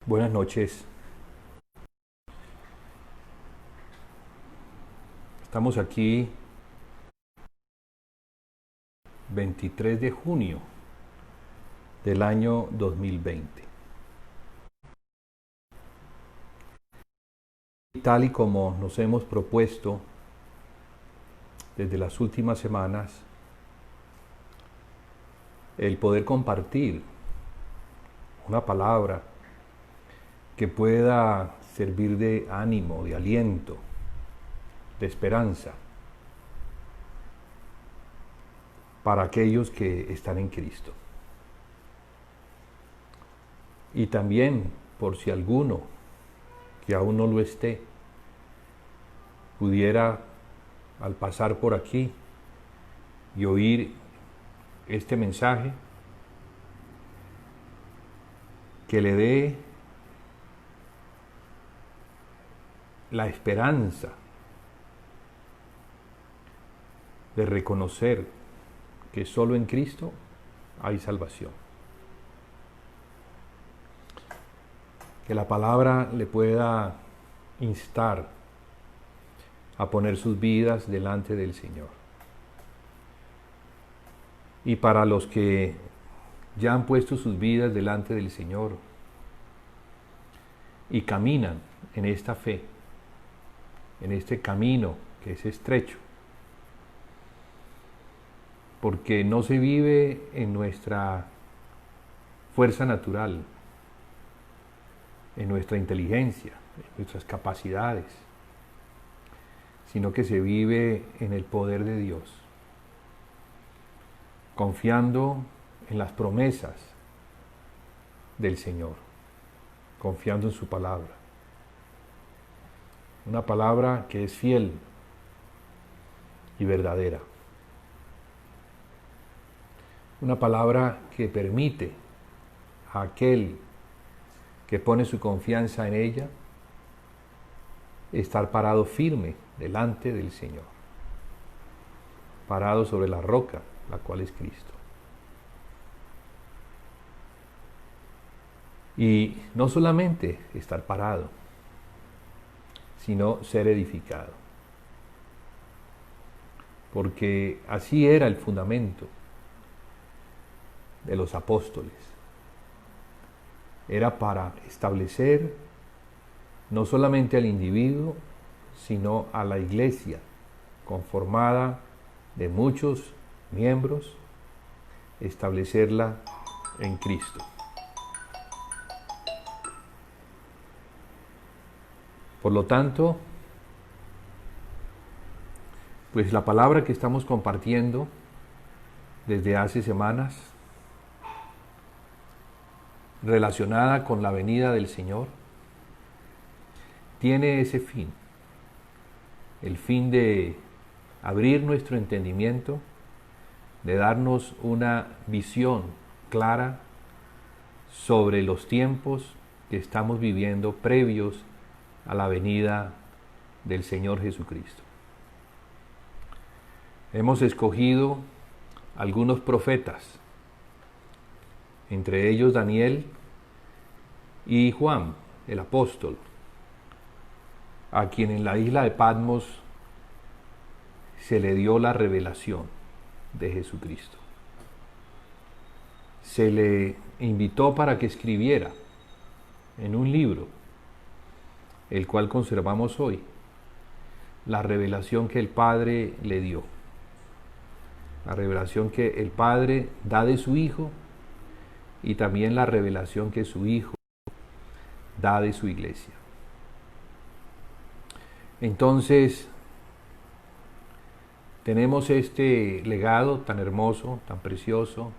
Buenas noches. Estamos aquí 23 de junio del año 2020. Tal y como nos hemos propuesto desde las últimas semanas, el poder compartir una palabra que pueda servir de ánimo, de aliento, de esperanza para aquellos que están en Cristo. Y también, por si alguno que aún no lo esté, pudiera, al pasar por aquí y oír este mensaje, que le dé la esperanza de reconocer que solo en Cristo hay salvación. Que la palabra le pueda instar a poner sus vidas delante del Señor. Y para los que ya han puesto sus vidas delante del Señor y caminan en esta fe, en este camino que es estrecho, porque no se vive en nuestra fuerza natural, en nuestra inteligencia, en nuestras capacidades, sino que se vive en el poder de Dios, confiando en las promesas del Señor, confiando en su palabra. Una palabra que es fiel y verdadera. Una palabra que permite a aquel que pone su confianza en ella estar parado firme delante del Señor, parado sobre la roca, la cual es Cristo. Y no solamente estar parado, sino ser edificado. Porque así era el fundamento de los apóstoles. Era para establecer no solamente al individuo, sino a la iglesia, conformada de muchos miembros, establecerla en Cristo. Por lo tanto, pues la palabra que estamos compartiendo desde hace semanas, relacionada con la venida del Señor, tiene ese fin, el fin de abrir nuestro entendimiento, de darnos una visión clara sobre los tiempos que estamos viviendo previos a la venida del Señor Jesucristo. Hemos escogido algunos profetas, entre ellos Daniel y Juan, el apóstol, a quien en la isla de Patmos se le dio la revelación de Jesucristo. Se le invitó para que escribiera en un libro, el cual conservamos hoy, la revelación que el Padre le dio, la revelación que el Padre da de su Hijo y también la revelación que su Hijo da de su iglesia. Entonces, tenemos este legado tan hermoso, tan precioso,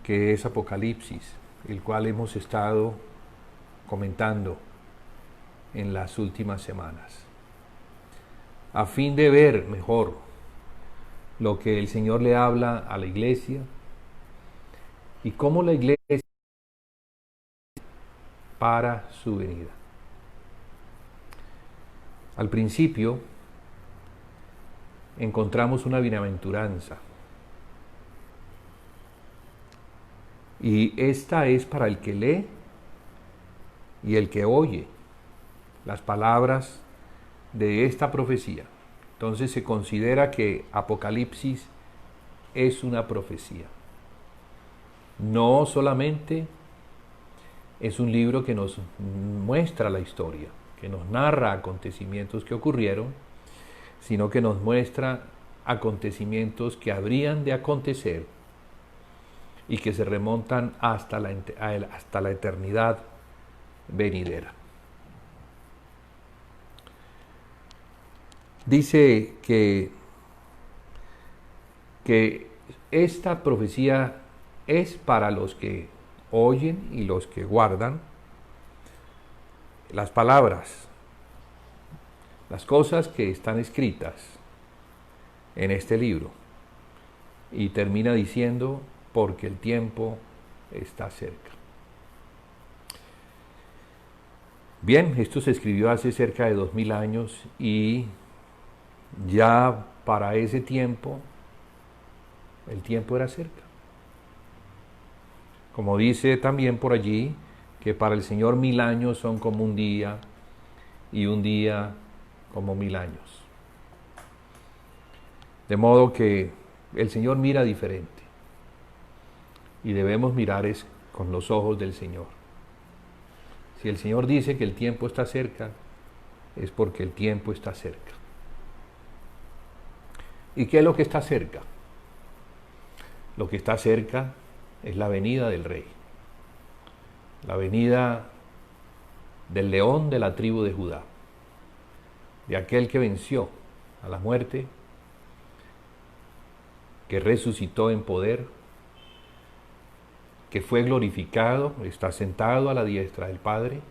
que es Apocalipsis, el cual hemos estado comentando en las últimas semanas, a fin de ver mejor lo que el Señor le habla a la iglesia y cómo la iglesia para su venida. Al principio encontramos una bienaventuranza, y esta es para el que lee y el que oye las palabras de esta profecía. Entonces se considera que Apocalipsis es una profecía. No solamente es un libro que nos muestra la historia, que nos narra acontecimientos que ocurrieron, sino que nos muestra acontecimientos que habrían de acontecer y que se remontan hasta la eternidad venidera. Dice que esta profecía es para los que oyen y los que guardan las palabras, las cosas que están escritas en este libro. Y termina diciendo, porque el tiempo está cerca. Bien, esto se escribió hace cerca de 2000 años y ya para ese tiempo, el tiempo era cerca. Como dice también por allí, que para el Señor 1000 años son como un día y un día como 1000 años. De modo que el Señor mira diferente y debemos mirar es con los ojos del Señor. Si el Señor dice que el tiempo está cerca, es porque el tiempo está cerca. ¿Y qué es lo que está cerca? Lo que está cerca es la venida del Rey, la venida del león de la tribu de Judá, de aquel que venció a la muerte, que resucitó en poder, que fue glorificado, está sentado a la diestra del Padre,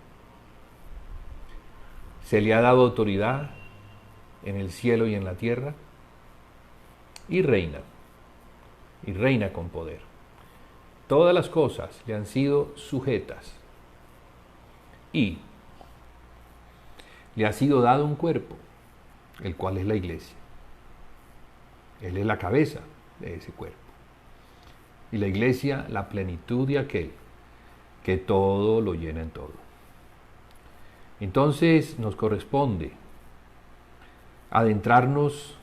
se le ha dado autoridad en el cielo y en la tierra, y reina con poder. Todas las cosas le han sido sujetas y le ha sido dado un cuerpo, el cual es la iglesia. Él es la cabeza de ese cuerpo. Y la iglesia, la plenitud de aquel que todo lo llena en todo. Entonces nos corresponde adentrarnos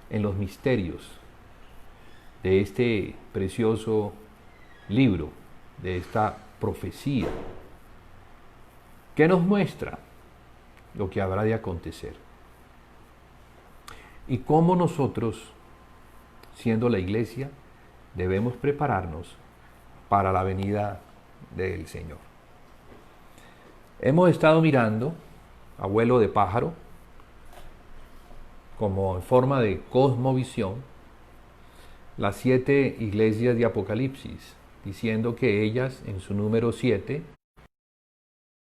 en los misterios de este precioso libro, de esta profecía, que nos muestra lo que habrá de acontecer. Y cómo nosotros, siendo la iglesia, debemos prepararnos para la venida del Señor. Hemos estado mirando, a vuelo de pájaro, como en forma de cosmovisión, las 7 iglesias de Apocalipsis, diciendo que ellas, en su número 7,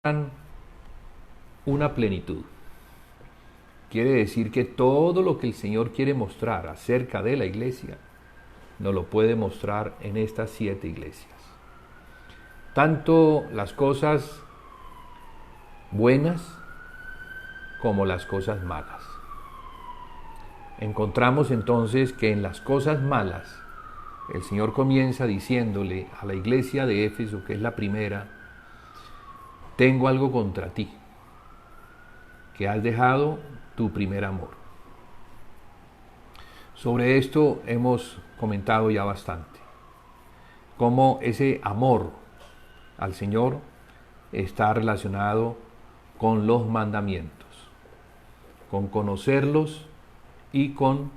dan una plenitud. Quiere decir que todo lo que el Señor quiere mostrar acerca de la iglesia, nos lo puede mostrar en estas 7 iglesias. Tanto las cosas buenas como las cosas malas. Encontramos entonces que en las cosas malas, el Señor comienza diciéndole a la iglesia de Éfeso, que es la primera, tengo algo contra ti, que has dejado tu primer amor. Sobre esto hemos comentado ya bastante, cómo ese amor al Señor está relacionado con los mandamientos, con conocerlos y con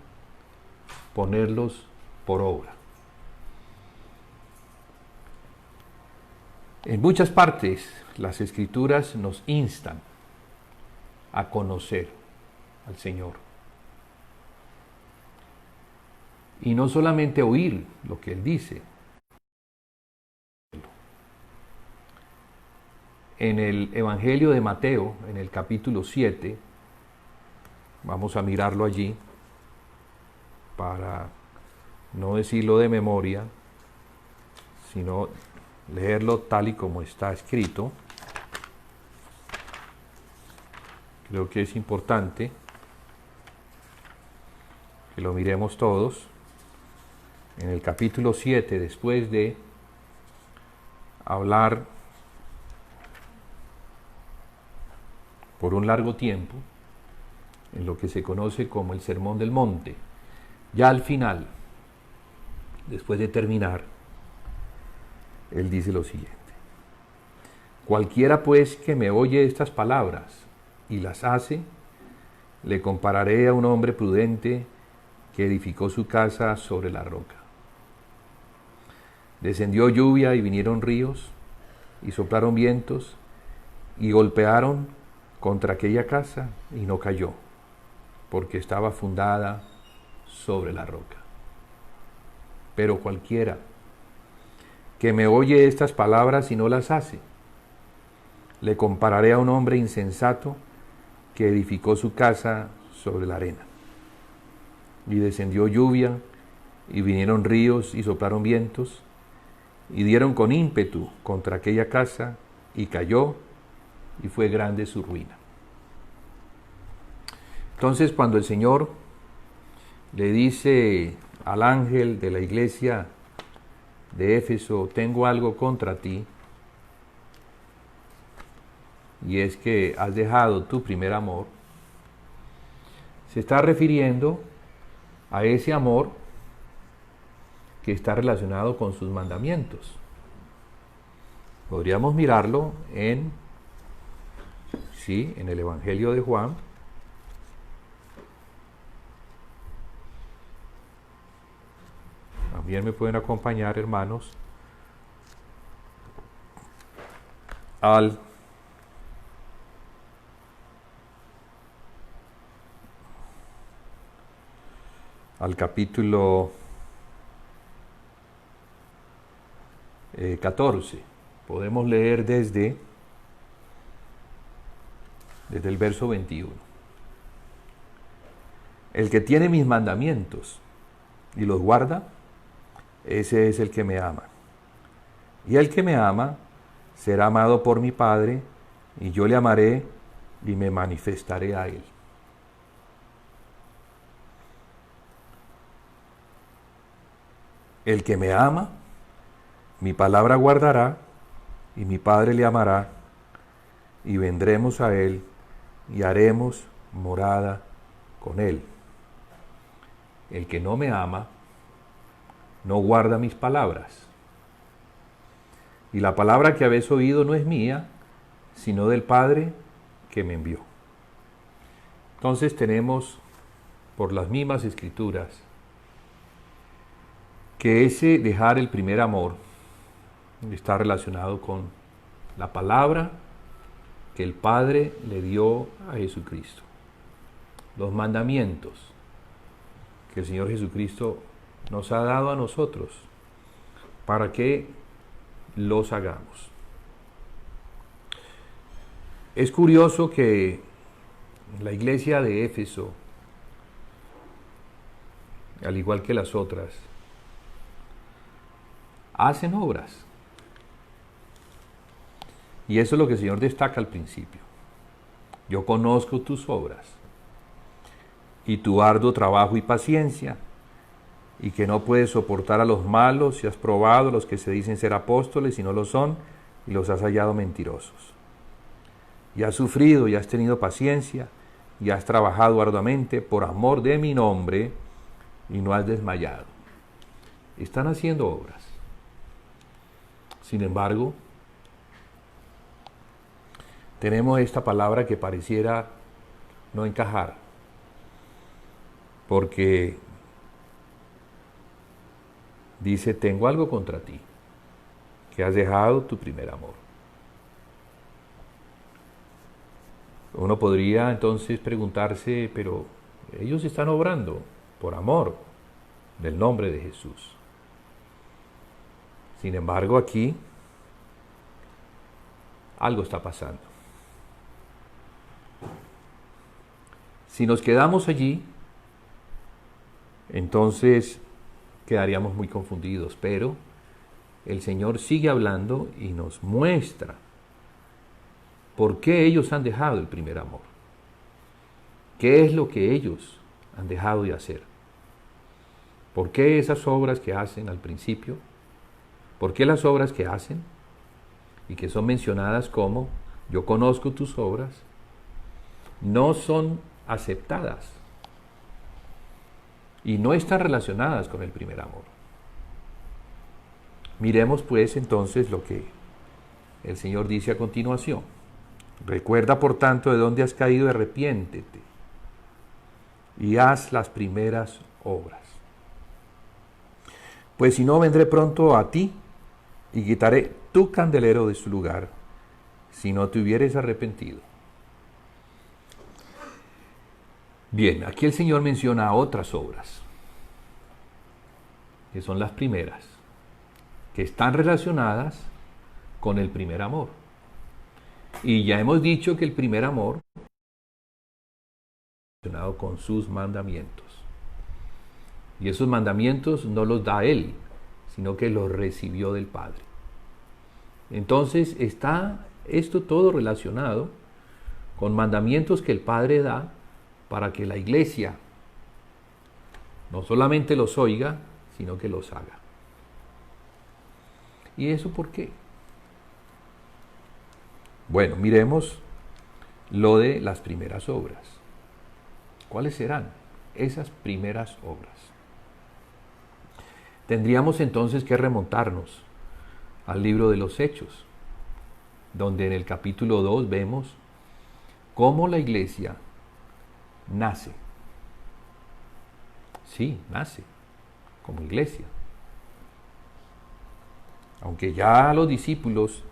ponerlos por obra. En muchas partes las Escrituras nos instan a conocer al Señor. Y no solamente oír lo que Él dice. En el Evangelio de Mateo, en el capítulo 7, vamos a mirarlo allí, para no decirlo de memoria, sino leerlo tal y como está escrito. Creo que es importante que lo miremos todos. En el capítulo 7, después de hablar por un largo tiempo en lo que se conoce como el Sermón del Monte. Ya al final, después de terminar, él dice lo siguiente: cualquiera pues que me oye estas palabras y las hace, le compararé a un hombre prudente que edificó su casa sobre la roca. Descendió lluvia y vinieron ríos, y soplaron vientos, y golpearon contra aquella casa, y no cayó, porque estaba fundada sobre la roca. Pero cualquiera que me oye estas palabras y no las hace, le compararé a un hombre insensato que edificó su casa sobre la arena. Y descendió lluvia, y vinieron ríos, y soplaron vientos, y dieron con ímpetu contra aquella casa, y cayó, y fue grande su ruina. Entonces, cuando el Señor le dice al ángel de la iglesia de Éfeso: tengo algo contra ti, y es que has dejado tu primer amor, se está refiriendo a ese amor que está relacionado con sus mandamientos. Podríamos mirarlo en el Evangelio de Juan. También me pueden acompañar, hermanos, al capítulo 14. Podemos leer desde el verso 21. El que tiene mis mandamientos y los guarda, ese es el que me ama. Y el que me ama será amado por mi Padre, y yo le amaré y me manifestaré a él. El que me ama, mi palabra guardará, y mi Padre le amará, y vendremos a él, y haremos morada con él. El que no me ama, no guarda mis palabras. Y la palabra que habéis oído no es mía, sino del Padre que me envió. Entonces tenemos, por las mismas escrituras, que ese dejar el primer amor está relacionado con la palabra que el Padre le dio a Jesucristo. Los mandamientos que el Señor Jesucristo nos ha dado a nosotros para que los hagamos. Es curioso que la iglesia de Éfeso, al igual que las otras, hacen obras. Y eso es lo que el Señor destaca al principio. Yo conozco tus obras y tu arduo trabajo y paciencia, y que no puedes soportar a los malos, y has probado a los que se dicen ser apóstoles y no lo son, y los has hallado mentirosos. Y has sufrido y has tenido paciencia, y has trabajado arduamente por amor de mi nombre, y no has desmayado. Están haciendo obras. Sin embargo, tenemos esta palabra que pareciera no encajar, porque dice: tengo algo contra ti, que has dejado tu primer amor. Uno podría entonces preguntarse: pero ellos están obrando por amor del nombre de Jesús. Sin embargo, aquí algo está pasando. Si nos quedamos allí, entonces quedaríamos muy confundidos, pero el Señor sigue hablando y nos muestra por qué ellos han dejado el primer amor. ¿Qué es lo que ellos han dejado de hacer? ¿Por qué esas obras que hacen al principio? ¿Por qué las obras que hacen y que son mencionadas como: yo conozco tus obras, no son aceptadas y no están relacionadas con el primer amor. Miremos pues entonces lo que el Señor dice a continuación. Recuerda por tanto de dónde has caído, arrepiéntete y haz las primeras obras. Pues si no, vendré pronto a ti y quitaré tu candelero de su lugar, si no te hubieres arrepentido. Bien, aquí el Señor menciona otras obras, que son las primeras, que están relacionadas con el primer amor. Y ya hemos dicho que el primer amor está relacionado con sus mandamientos. Y esos mandamientos no los da Él, sino que los recibió del Padre. Entonces está esto todo relacionado con mandamientos que el Padre da para que la iglesia no solamente los oiga, sino que los haga. ¿Y eso por qué? Bueno, miremos lo de las primeras obras. ¿Cuáles serán esas primeras obras? Tendríamos entonces que remontarnos al libro de los Hechos, donde en el capítulo 2 vemos cómo la iglesia nace. Sí, nace como iglesia. Aunque ya los discípulos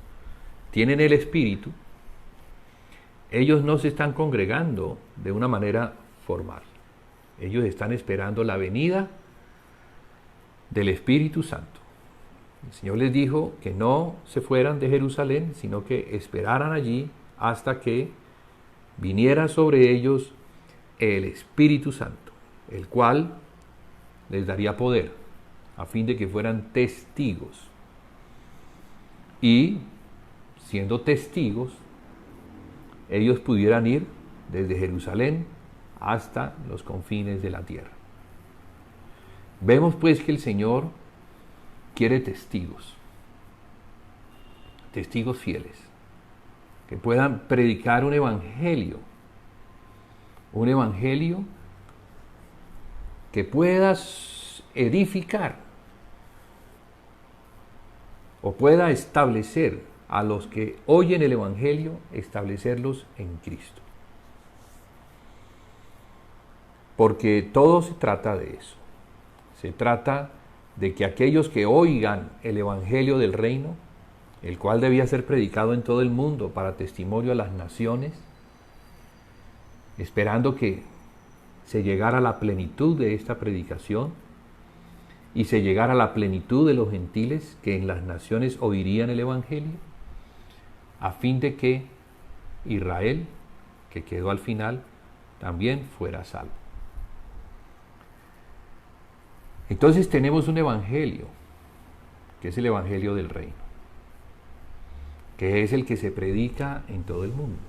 tienen el Espíritu, ellos no se están congregando de una manera formal. Ellos están esperando la venida del Espíritu Santo. El Señor les dijo que no se fueran de Jerusalén, sino que esperaran allí hasta que viniera sobre ellos el Espíritu Santo, el cual les daría poder a fin de que fueran testigos. Y siendo testigos, ellos pudieran ir desde Jerusalén hasta los confines de la tierra. Vemos pues que el Señor quiere testigos, testigos fieles, que puedan predicar un evangelio que pueda edificar o pueda establecer a los que oyen el evangelio, establecerlos en Cristo. Porque todo se trata de eso. Se trata de que aquellos que oigan el evangelio del reino, el cual debía ser predicado en todo el mundo para testimonio a las naciones, esperando que se llegara a la plenitud de esta predicación y se llegara a la plenitud de los gentiles que en las naciones oirían el evangelio, a fin de que Israel, que quedó al final, también fuera salvo. Entonces tenemos un evangelio, que es el evangelio del reino, que es el que se predica en todo el mundo,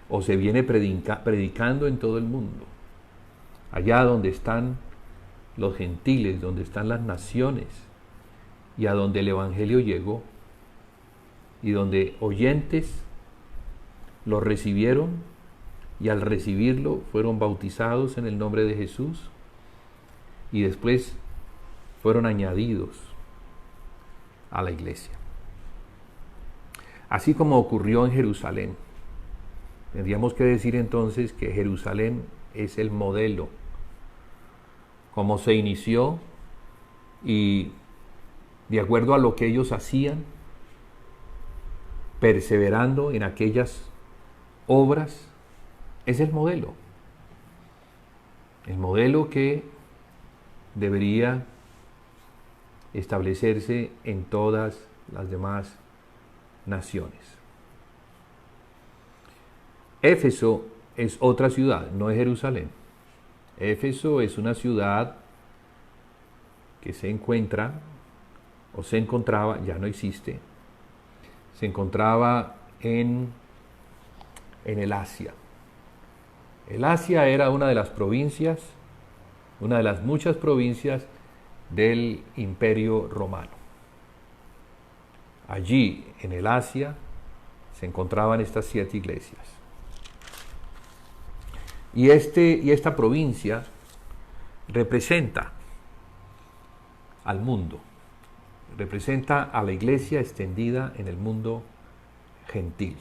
o se viene predicando en todo el mundo, allá donde están los gentiles, donde están las naciones, y a donde el evangelio llegó, y donde oyentes lo recibieron, y al recibirlo fueron bautizados en el nombre de Jesús, y después fueron añadidos a la iglesia. Así como ocurrió en Jerusalén. Tendríamos que decir entonces que Jerusalén es el modelo, como se inició y de acuerdo a lo que ellos hacían, perseverando en aquellas obras, es el modelo que debería establecerse en todas las demás naciones. Éfeso es otra ciudad, no es Jerusalén. Éfeso es una ciudad que se encuentra, o se encontraba, ya no existe, se encontraba en el Asia. El Asia era una de las provincias, una de las muchas provincias del Imperio Romano. Allí, en el Asia, se encontraban estas 7 iglesias. Y esta provincia representa al mundo, representa a la iglesia extendida en el mundo gentil,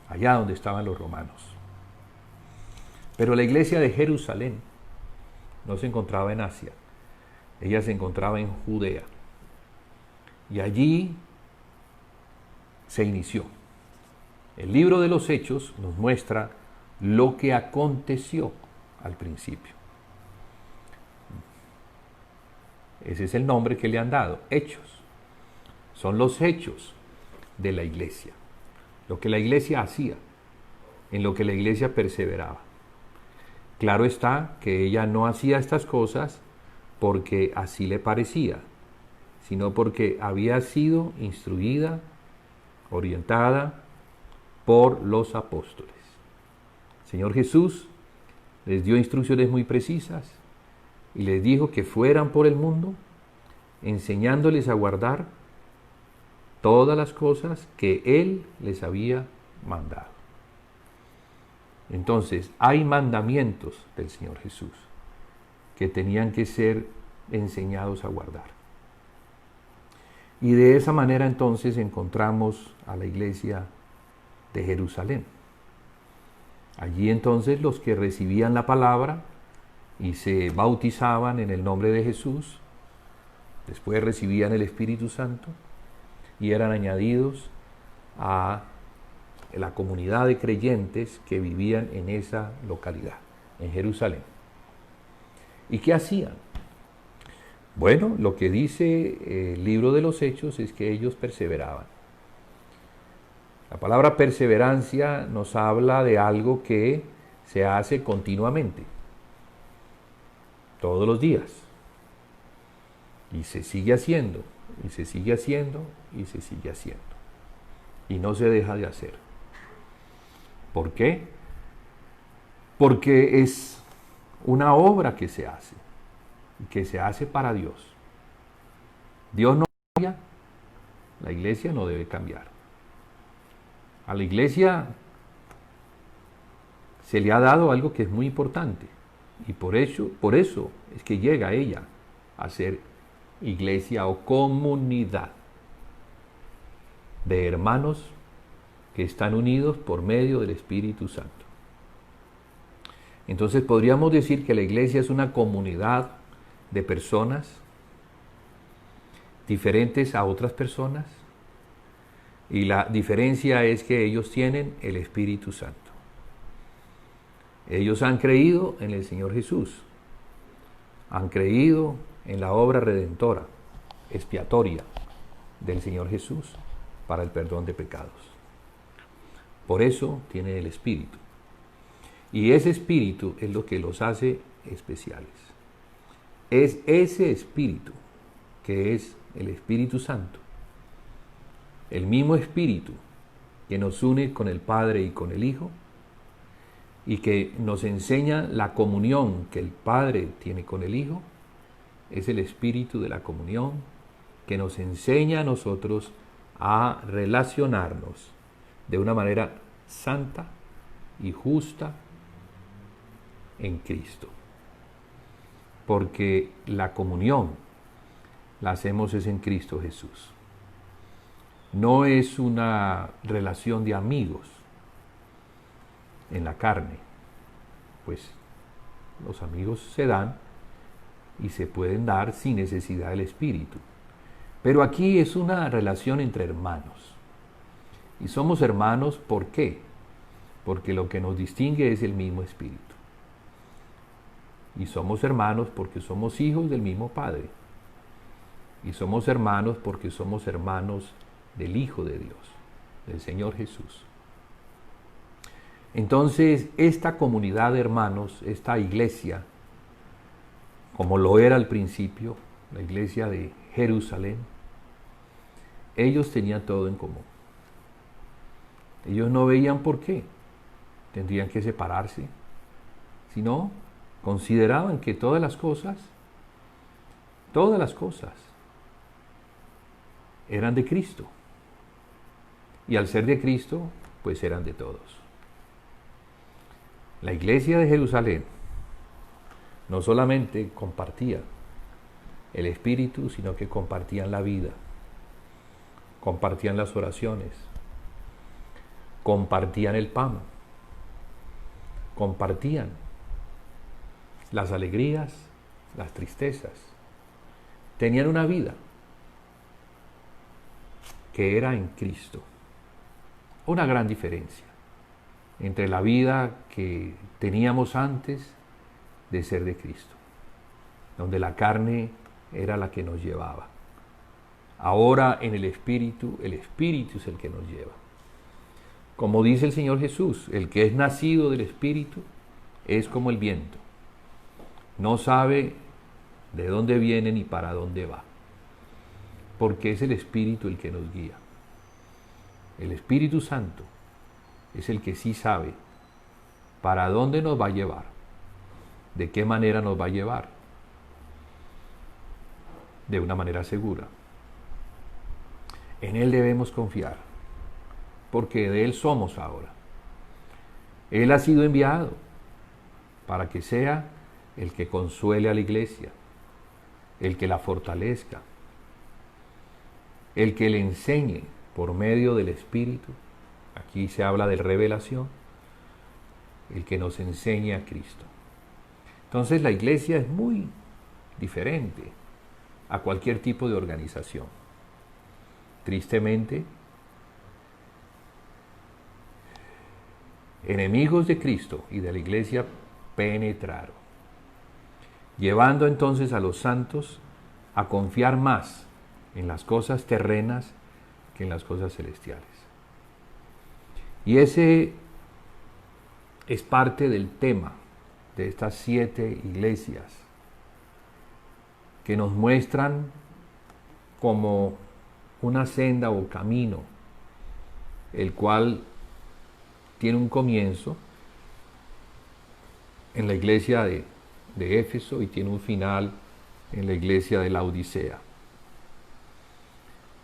allá donde estaban los romanos. Pero la iglesia de Jerusalén no se encontraba en Asia, ella se encontraba en Judea. Y allí se inició. El libro de los Hechos nos muestra lo que aconteció al principio. Ese es el nombre que le han dado, Hechos. Son los hechos de la iglesia. Lo que la iglesia hacía, en lo que la iglesia perseveraba. Claro está que ella no hacía estas cosas porque así le parecía, sino porque había sido instruida, orientada por los apóstoles. El Señor Jesús les dio instrucciones muy precisas y les dijo que fueran por el mundo enseñándoles a guardar todas las cosas que Él les había mandado. Entonces, hay mandamientos del Señor Jesús que tenían que ser enseñados a guardar. Y de esa manera entonces encontramos a la iglesia de Jerusalén. Allí entonces los que recibían la palabra y se bautizaban en el nombre de Jesús, después recibían el Espíritu Santo y eran añadidos a la comunidad de creyentes que vivían en esa localidad, en Jerusalén. ¿Y qué hacían? Bueno, lo que dice el libro de los Hechos es que ellos perseveraban. La palabra perseverancia nos habla de algo que se hace continuamente, todos los días. Y se sigue haciendo, y se sigue haciendo, y se sigue haciendo. Y no se deja de hacer. ¿Por qué? Porque es una obra que se hace, y que se hace para Dios. Dios no cambia, la iglesia no debe cambiar. A la iglesia se le ha dado algo que es muy importante, y por eso es que llega ella a ser iglesia o comunidad de hermanos que están unidos por medio del Espíritu Santo. Entonces podríamos decir que la iglesia es una comunidad de personas diferentes a otras personas, y la diferencia es que ellos tienen el Espíritu Santo. Ellos han creído en el Señor Jesús, han creído en la obra redentora, expiatoria del Señor Jesús para el perdón de pecados. Por eso tienen el Espíritu. Y ese Espíritu es lo que los hace especiales. Es ese Espíritu que es el Espíritu Santo, el mismo Espíritu que nos une con el Padre y con el Hijo, y que nos enseña la comunión que el Padre tiene con el Hijo, es el Espíritu de la comunión que nos enseña a nosotros a relacionarnos de una manera santa y justa en Cristo. Porque la comunión la hacemos es en Cristo Jesús. No es una relación de amigos en la carne, pues los amigos se dan y se pueden dar sin necesidad del Espíritu. Pero aquí es una relación entre hermanos. Y somos hermanos, ¿por qué? Porque lo que nos distingue es el mismo Espíritu. Y somos hermanos porque somos hijos del mismo Padre. Y somos hermanos porque somos hermanos del Hijo de Dios, del Señor Jesús. Entonces, esta comunidad de hermanos, esta iglesia, como lo era al principio, la iglesia de Jerusalén, ellos tenían todo en común. Ellos no veían por qué tendrían que separarse, sino consideraban que todas las cosas eran de Cristo. Y al ser de Cristo, pues eran de todos. La iglesia de Jerusalén no solamente compartía el Espíritu, sino que compartían la vida, compartían las oraciones, compartían el pan, compartían las alegrías, las tristezas. Tenían una vida que era en Cristo. Una gran diferencia entre la vida que teníamos antes de ser de Cristo, donde la carne era la que nos llevaba. Ahora en el Espíritu es el que nos lleva. Como dice el Señor Jesús, el que es nacido del Espíritu es como el viento. No sabe de dónde viene ni para dónde va, porque es el Espíritu el que nos guía. El Espíritu Santo es el que sí sabe para dónde nos va a llevar, de qué manera nos va a llevar, de una manera segura. En Él debemos confiar, porque de Él somos ahora. Él ha sido enviado para que sea el que consuele a la iglesia, el que la fortalezca, el que le enseñe por medio del Espíritu. Aquí se habla de revelación, el que nos enseñe a Cristo. Entonces la iglesia es muy diferente a cualquier tipo de organización. Tristemente, enemigos de Cristo y de la iglesia penetraron, llevando entonces a los santos a confiar más en las cosas terrenas que en las cosas celestiales. Y ese es parte del tema de estas 7 iglesias que nos muestran como una senda o camino, el cual tiene un comienzo en la iglesia de Éfeso y tiene un final en la iglesia de la Odisea.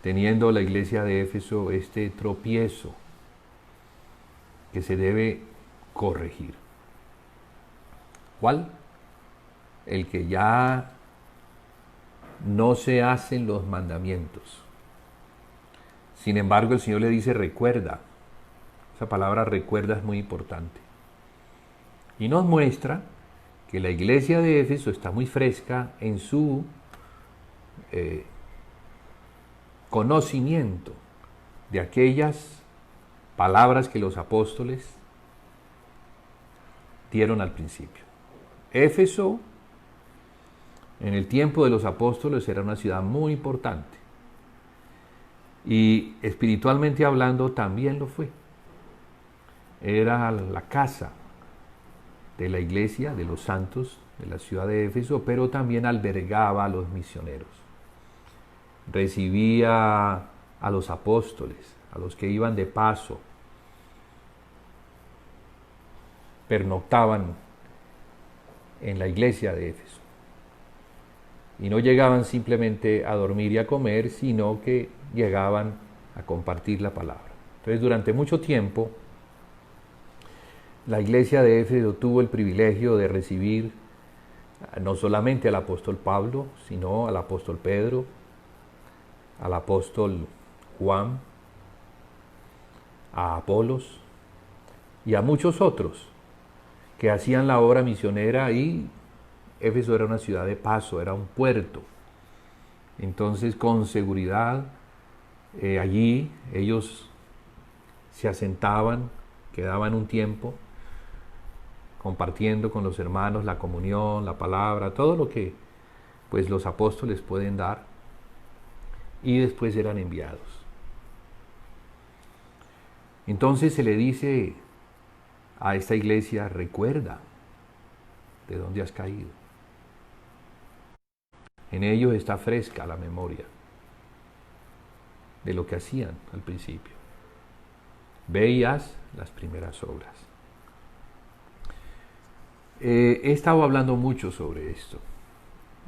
Teniendo la iglesia de Éfeso este tropiezo que se debe corregir. ¿Cuál? El que ya no se hacen los mandamientos. Sin embargo, el Señor le dice recuerda. Esa palabra recuerda es muy importante. Y nos muestra que la iglesia de Éfeso está muy fresca en su conocimiento de aquellas palabras que los apóstoles dieron al principio. Éfeso, en el tiempo de los apóstoles, era una ciudad muy importante. Y espiritualmente hablando también lo fue. Era la casa de la iglesia, de los santos de la ciudad de Éfeso, pero también albergaba a los misioneros. Recibía a los apóstoles, a los que iban de paso, pernoctaban en la iglesia de Éfeso. Y no llegaban simplemente a dormir y a comer, sino que llegaban a compartir la palabra. Entonces, durante mucho tiempo, la iglesia de Éfeso tuvo el privilegio de recibir no solamente al apóstol Pablo, sino al apóstol Pedro, al apóstol Juan, a Apolos y a muchos otros que hacían la obra misionera, y Éfeso era una ciudad de paso, era un puerto. Entonces, con seguridad, allí ellos se asentaban, quedaban un tiempo compartiendo con los hermanos la comunión, la palabra, todo lo que pues los apóstoles pueden dar, y después eran enviados. Entonces se le dice a esta iglesia, recuerda de dónde has caído. En ellos está fresca la memoria de lo que hacían al principio. Ve y haz las primeras obras. He estado hablando mucho sobre esto,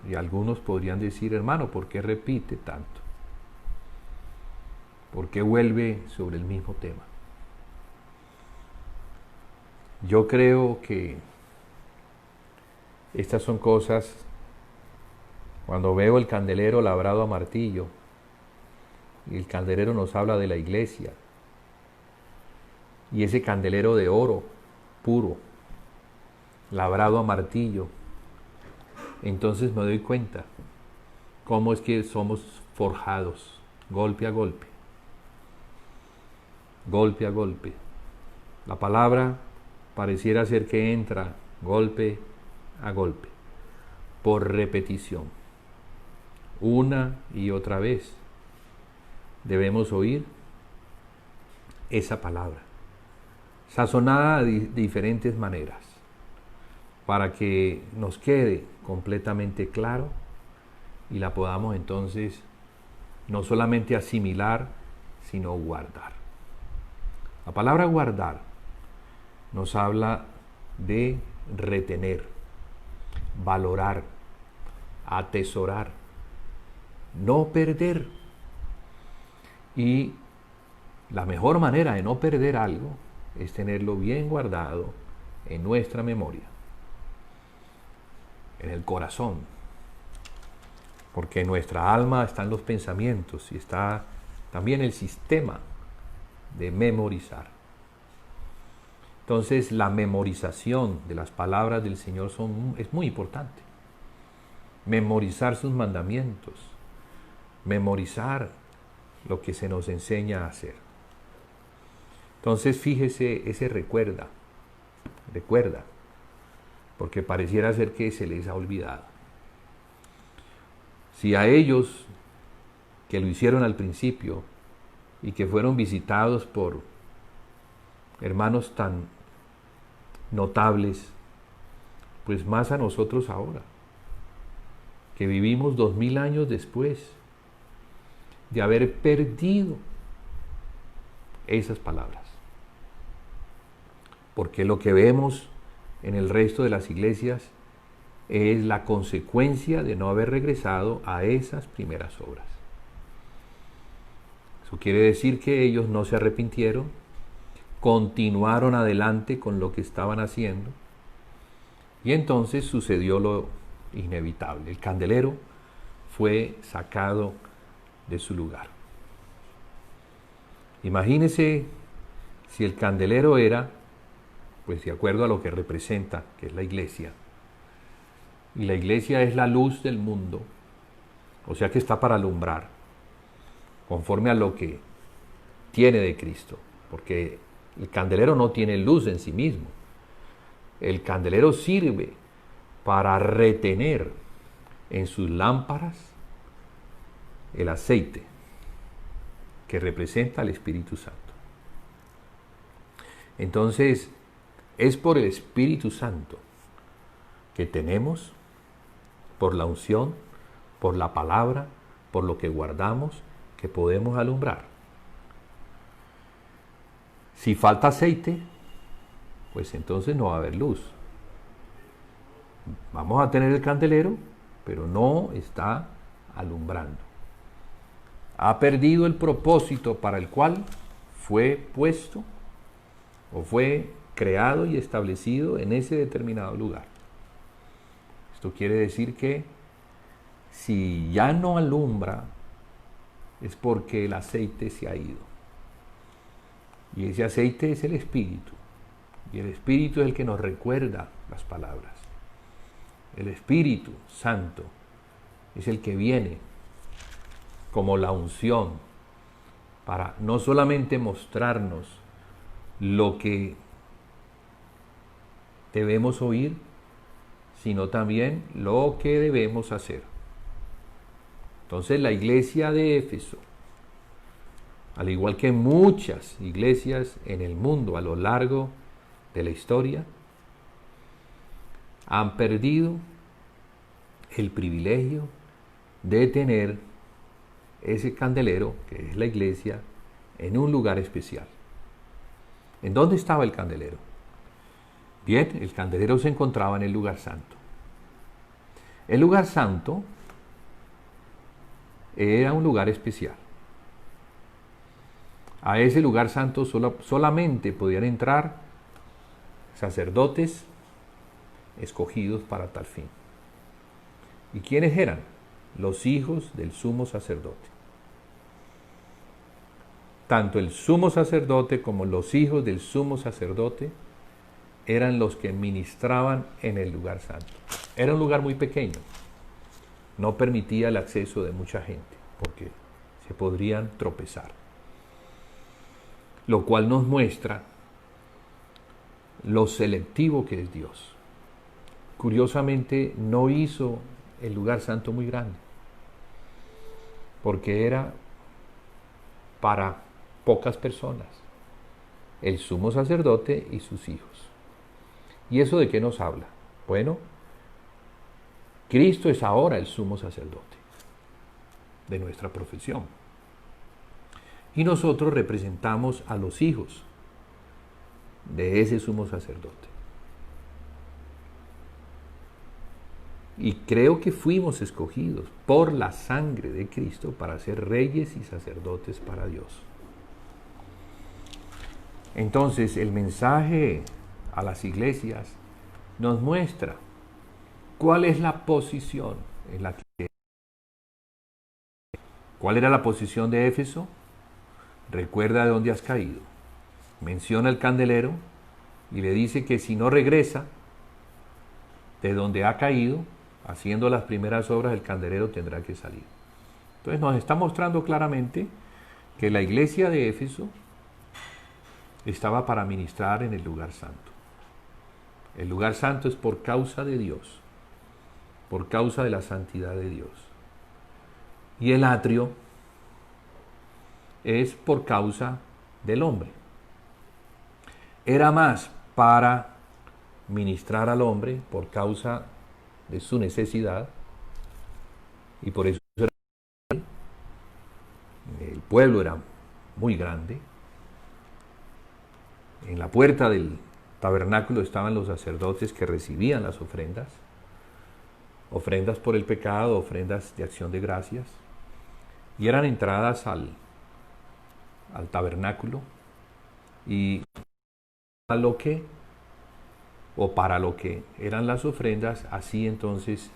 y algunos podrían decir, hermano, ¿por qué repite tanto? ¿Por qué vuelve sobre el mismo tema? Yo creo que estas son cosas, cuando veo el candelero labrado a martillo, y el candelero nos habla de la iglesia, y ese candelero de oro puro, labrado a martillo, entonces me doy cuenta cómo es que somos forjados, golpe a golpe, golpe a golpe. La palabra pareciera ser que entra golpe a golpe, por repetición, una y otra vez. Debemos oír esa palabra, sazonada de diferentes maneras, para que nos quede completamente claro y la podamos entonces no solamente asimilar, sino guardar. La palabra guardar nos habla de retener, valorar, atesorar, no perder. Y la mejor manera de no perder algo es tenerlo bien guardado en nuestra memoria, en el corazón, porque en nuestra alma están los pensamientos y está también el sistema de memorizar. Entonces la memorización de las palabras del Señor es muy importante. Memorizar sus mandamientos, memorizar lo que se nos enseña a hacer. Entonces fíjese ese recuerda, porque pareciera ser que se les ha olvidado. Si a ellos que lo hicieron al principio y que fueron visitados por hermanos tan notables, pues más a nosotros ahora, que vivimos 2000 años después de haber perdido esas palabras. Porque lo que vemos en el resto de las iglesias es la consecuencia de no haber regresado a esas primeras obras. Eso quiere decir que ellos no se arrepintieron, continuaron adelante con lo que estaban haciendo, y entonces sucedió lo inevitable. El candelero fue sacado de su lugar. Imagínese si el candelero era, pues de acuerdo a lo que representa, que es la iglesia, y la iglesia es la luz del mundo, o sea que está para alumbrar, conforme a lo que tiene de Cristo, porque el candelero no tiene luz en sí mismo. El candelero sirve para retener en sus lámparas el aceite que representa al Espíritu Santo. Entonces, es por el Espíritu Santo que tenemos, por la unción, por la palabra, por lo que guardamos, que podemos alumbrar. Si falta aceite, pues entonces no va a haber luz. Vamos a tener el candelero, pero no está alumbrando. Ha perdido el propósito para el cual fue puesto o fue creado y establecido en ese determinado lugar. Esto quiere decir que si ya no alumbra es porque el aceite se ha ido. Y ese aceite es el Espíritu. Y el Espíritu es el que nos recuerda las palabras. El Espíritu Santo es el que viene como la unción para no solamente mostrarnos lo que debemos oír, sino también lo que debemos hacer. Entonces la iglesia de Éfeso, al igual que muchas iglesias en el mundo a lo largo de la historia, han perdido el privilegio de tener ese candelero, que es la iglesia, en un lugar especial. ¿En dónde estaba el candelero? Bien, el candelero se encontraba en el lugar santo. El lugar santo era un lugar especial. A ese lugar santo solamente podían entrar sacerdotes escogidos para tal fin. ¿Y quiénes eran? Los hijos del sumo sacerdote. Tanto el sumo sacerdote como los hijos del sumo sacerdote eran los que ministraban en el lugar santo. Era un lugar muy pequeño, no permitía el acceso de mucha gente, porque se podrían tropezar. Lo cual nos muestra lo selectivo que es Dios. Curiosamente, no hizo el lugar santo muy grande, porque era para pocas personas, el sumo sacerdote y sus hijos. ¿Y eso de qué nos habla? Bueno, Cristo es ahora el sumo sacerdote de nuestra profesión. Y nosotros representamos a los hijos de ese sumo sacerdote. Y creo que fuimos escogidos por la sangre de Cristo para ser reyes y sacerdotes para Dios. Entonces, el mensaje a las iglesias nos muestra cuál es la posición en la que... ¿Cuál era la posición de Éfeso? Recuerda de dónde has caído. Menciona el candelero y le dice que si no regresa de donde ha caído, haciendo las primeras obras, el candelero tendrá que salir. Entonces nos está mostrando claramente que la iglesia de Éfeso estaba para ministrar en el lugar santo. El lugar santo es por causa de Dios, por causa de la santidad de Dios. Y el atrio es por causa del hombre. Era más para ministrar al hombre por causa de su necesidad, y por eso el pueblo era muy grande. En la puerta del tabernáculo estaban los sacerdotes que recibían las ofrendas por el pecado, ofrendas de acción de gracias, y eran entradas al tabernáculo, y para lo que eran las ofrendas, así entonces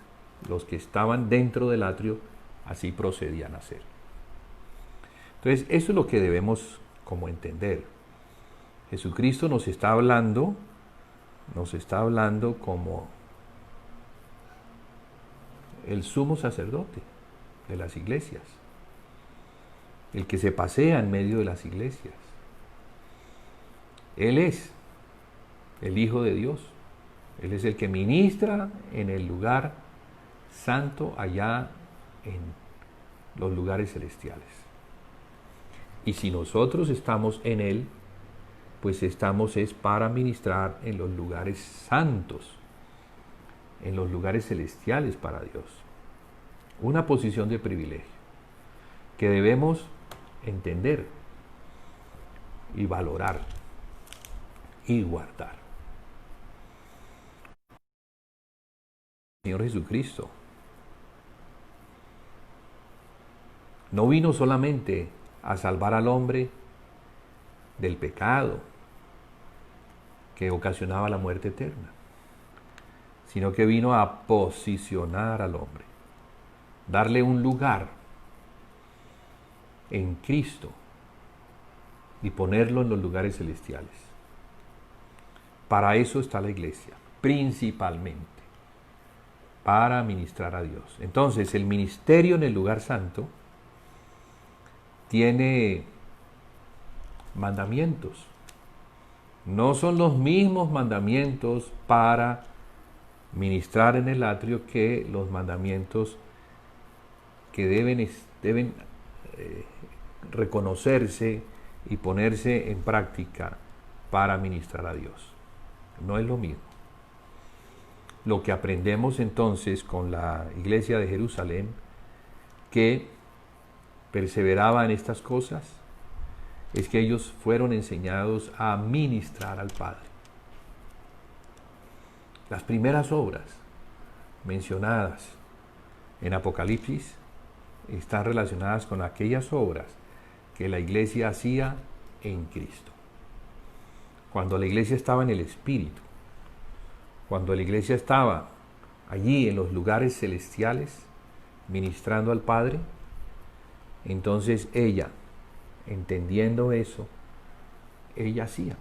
los que estaban dentro del atrio, así procedían a hacer. Entonces, eso es lo que debemos como entender. Jesucristo nos está hablando como el sumo sacerdote de las iglesias, el que se pasea en medio de las iglesias. Él es el Hijo de Dios. Él es el que ministra en el lugar santo, allá en los lugares celestiales. Y si nosotros estamos en Él, pues estamos es para ministrar en los lugares santos, en los lugares celestiales para Dios. Una posición de privilegio que debemos entender y valorar y guardar. Señor Jesucristo no vino solamente a salvar al hombre del pecado que ocasionaba la muerte eterna, sino que vino a posicionar al hombre, darle un lugar en Cristo y ponerlo en los lugares celestiales. Para eso está la iglesia, principalmente, para ministrar a Dios. Entonces, el ministerio en el lugar santo tiene mandamientos. No son los mismos mandamientos para ministrar en el atrio que los mandamientos que deben reconocerse y ponerse en práctica para ministrar a Dios. No es lo mismo. Lo que aprendemos entonces con la iglesia de Jerusalén, que perseveraba en estas cosas, es que ellos fueron enseñados a ministrar al Padre. Las primeras obras mencionadas en Apocalipsis están relacionadas con aquellas obras que la iglesia hacía en Cristo. Cuando la iglesia estaba en el Espíritu, cuando la iglesia estaba allí en los lugares celestiales, ministrando al Padre, entonces ella, entendiendo eso, ella hacía.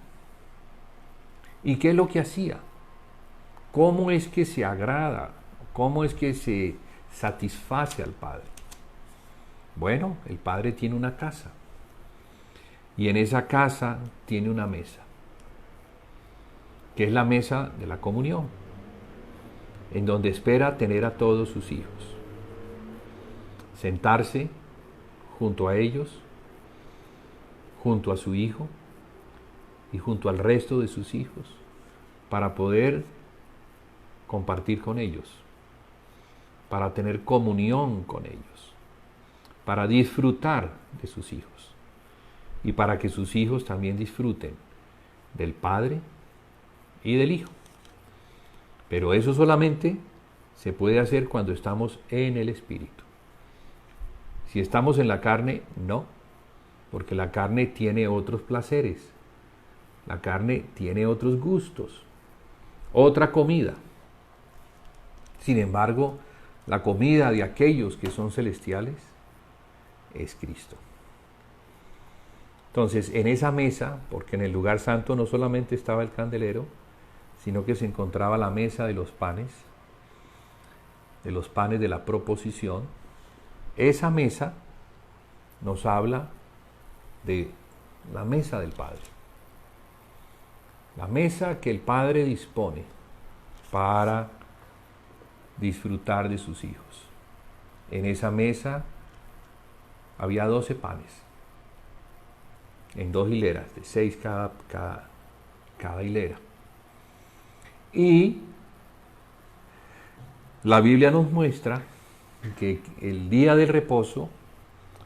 ¿Y qué es lo que hacía? ¿Cómo es que se agrada? ¿Cómo es que se satisface al Padre? Bueno, el Padre tiene una casa y en esa casa tiene una mesa, que es la mesa de la comunión, en donde espera tener a todos sus hijos, sentarse junto a ellos, junto a su hijo y junto al resto de sus hijos, para poder compartir con ellos, para tener comunión con ellos, para disfrutar de sus hijos y para que sus hijos también disfruten del Padre y del Hijo. Pero eso solamente se puede hacer cuando estamos en el Espíritu. Si estamos en la carne, no, porque la carne tiene otros placeres, la carne tiene otros gustos, otra comida. Sin embargo, la comida de aquellos que son celestiales es Cristo. Entonces, en esa mesa, porque en el lugar santo no solamente estaba el candelero, sino que se encontraba la mesa de los panes de la proposición, esa mesa nos habla de la mesa del Padre. La mesa que el Padre dispone para disfrutar de sus hijos. En esa mesa había 12 panes, en 2 hileras, de 6 cada hilera. Y la Biblia nos muestra que el día del reposo,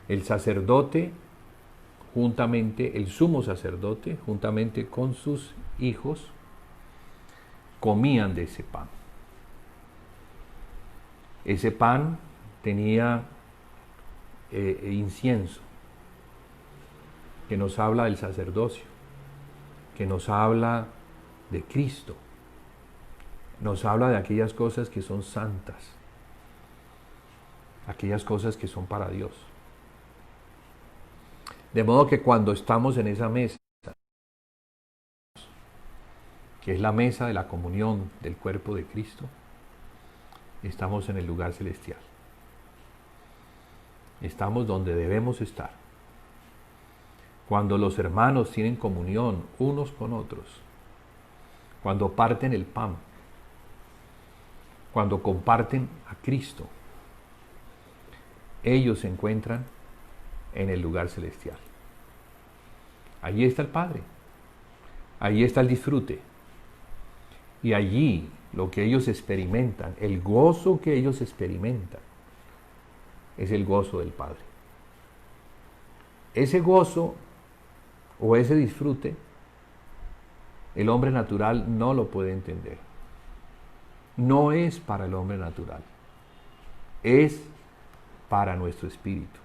el sacerdote, el sumo sacerdote, juntamente con sus hijos, comían de ese pan. Ese pan tenía incienso, que nos habla del sacerdocio, que nos habla de Cristo, nos habla de aquellas cosas que son santas, aquellas cosas que son para Dios. De modo que cuando estamos en esa mesa, que es la mesa de la comunión del cuerpo de Cristo, estamos en el lugar celestial. Estamos donde debemos estar. Cuando los hermanos tienen comunión unos con otros, cuando parten el pan, cuando comparten a Cristo, ellos se encuentran en el lugar celestial. Allí está el Padre, allí está el disfrute, y allí lo que ellos experimentan, el gozo que ellos experimentan, es el gozo del Padre. Ese gozo o ese disfrute, el hombre natural no lo puede entender. No es para el hombre natural, es para nuestro espíritu.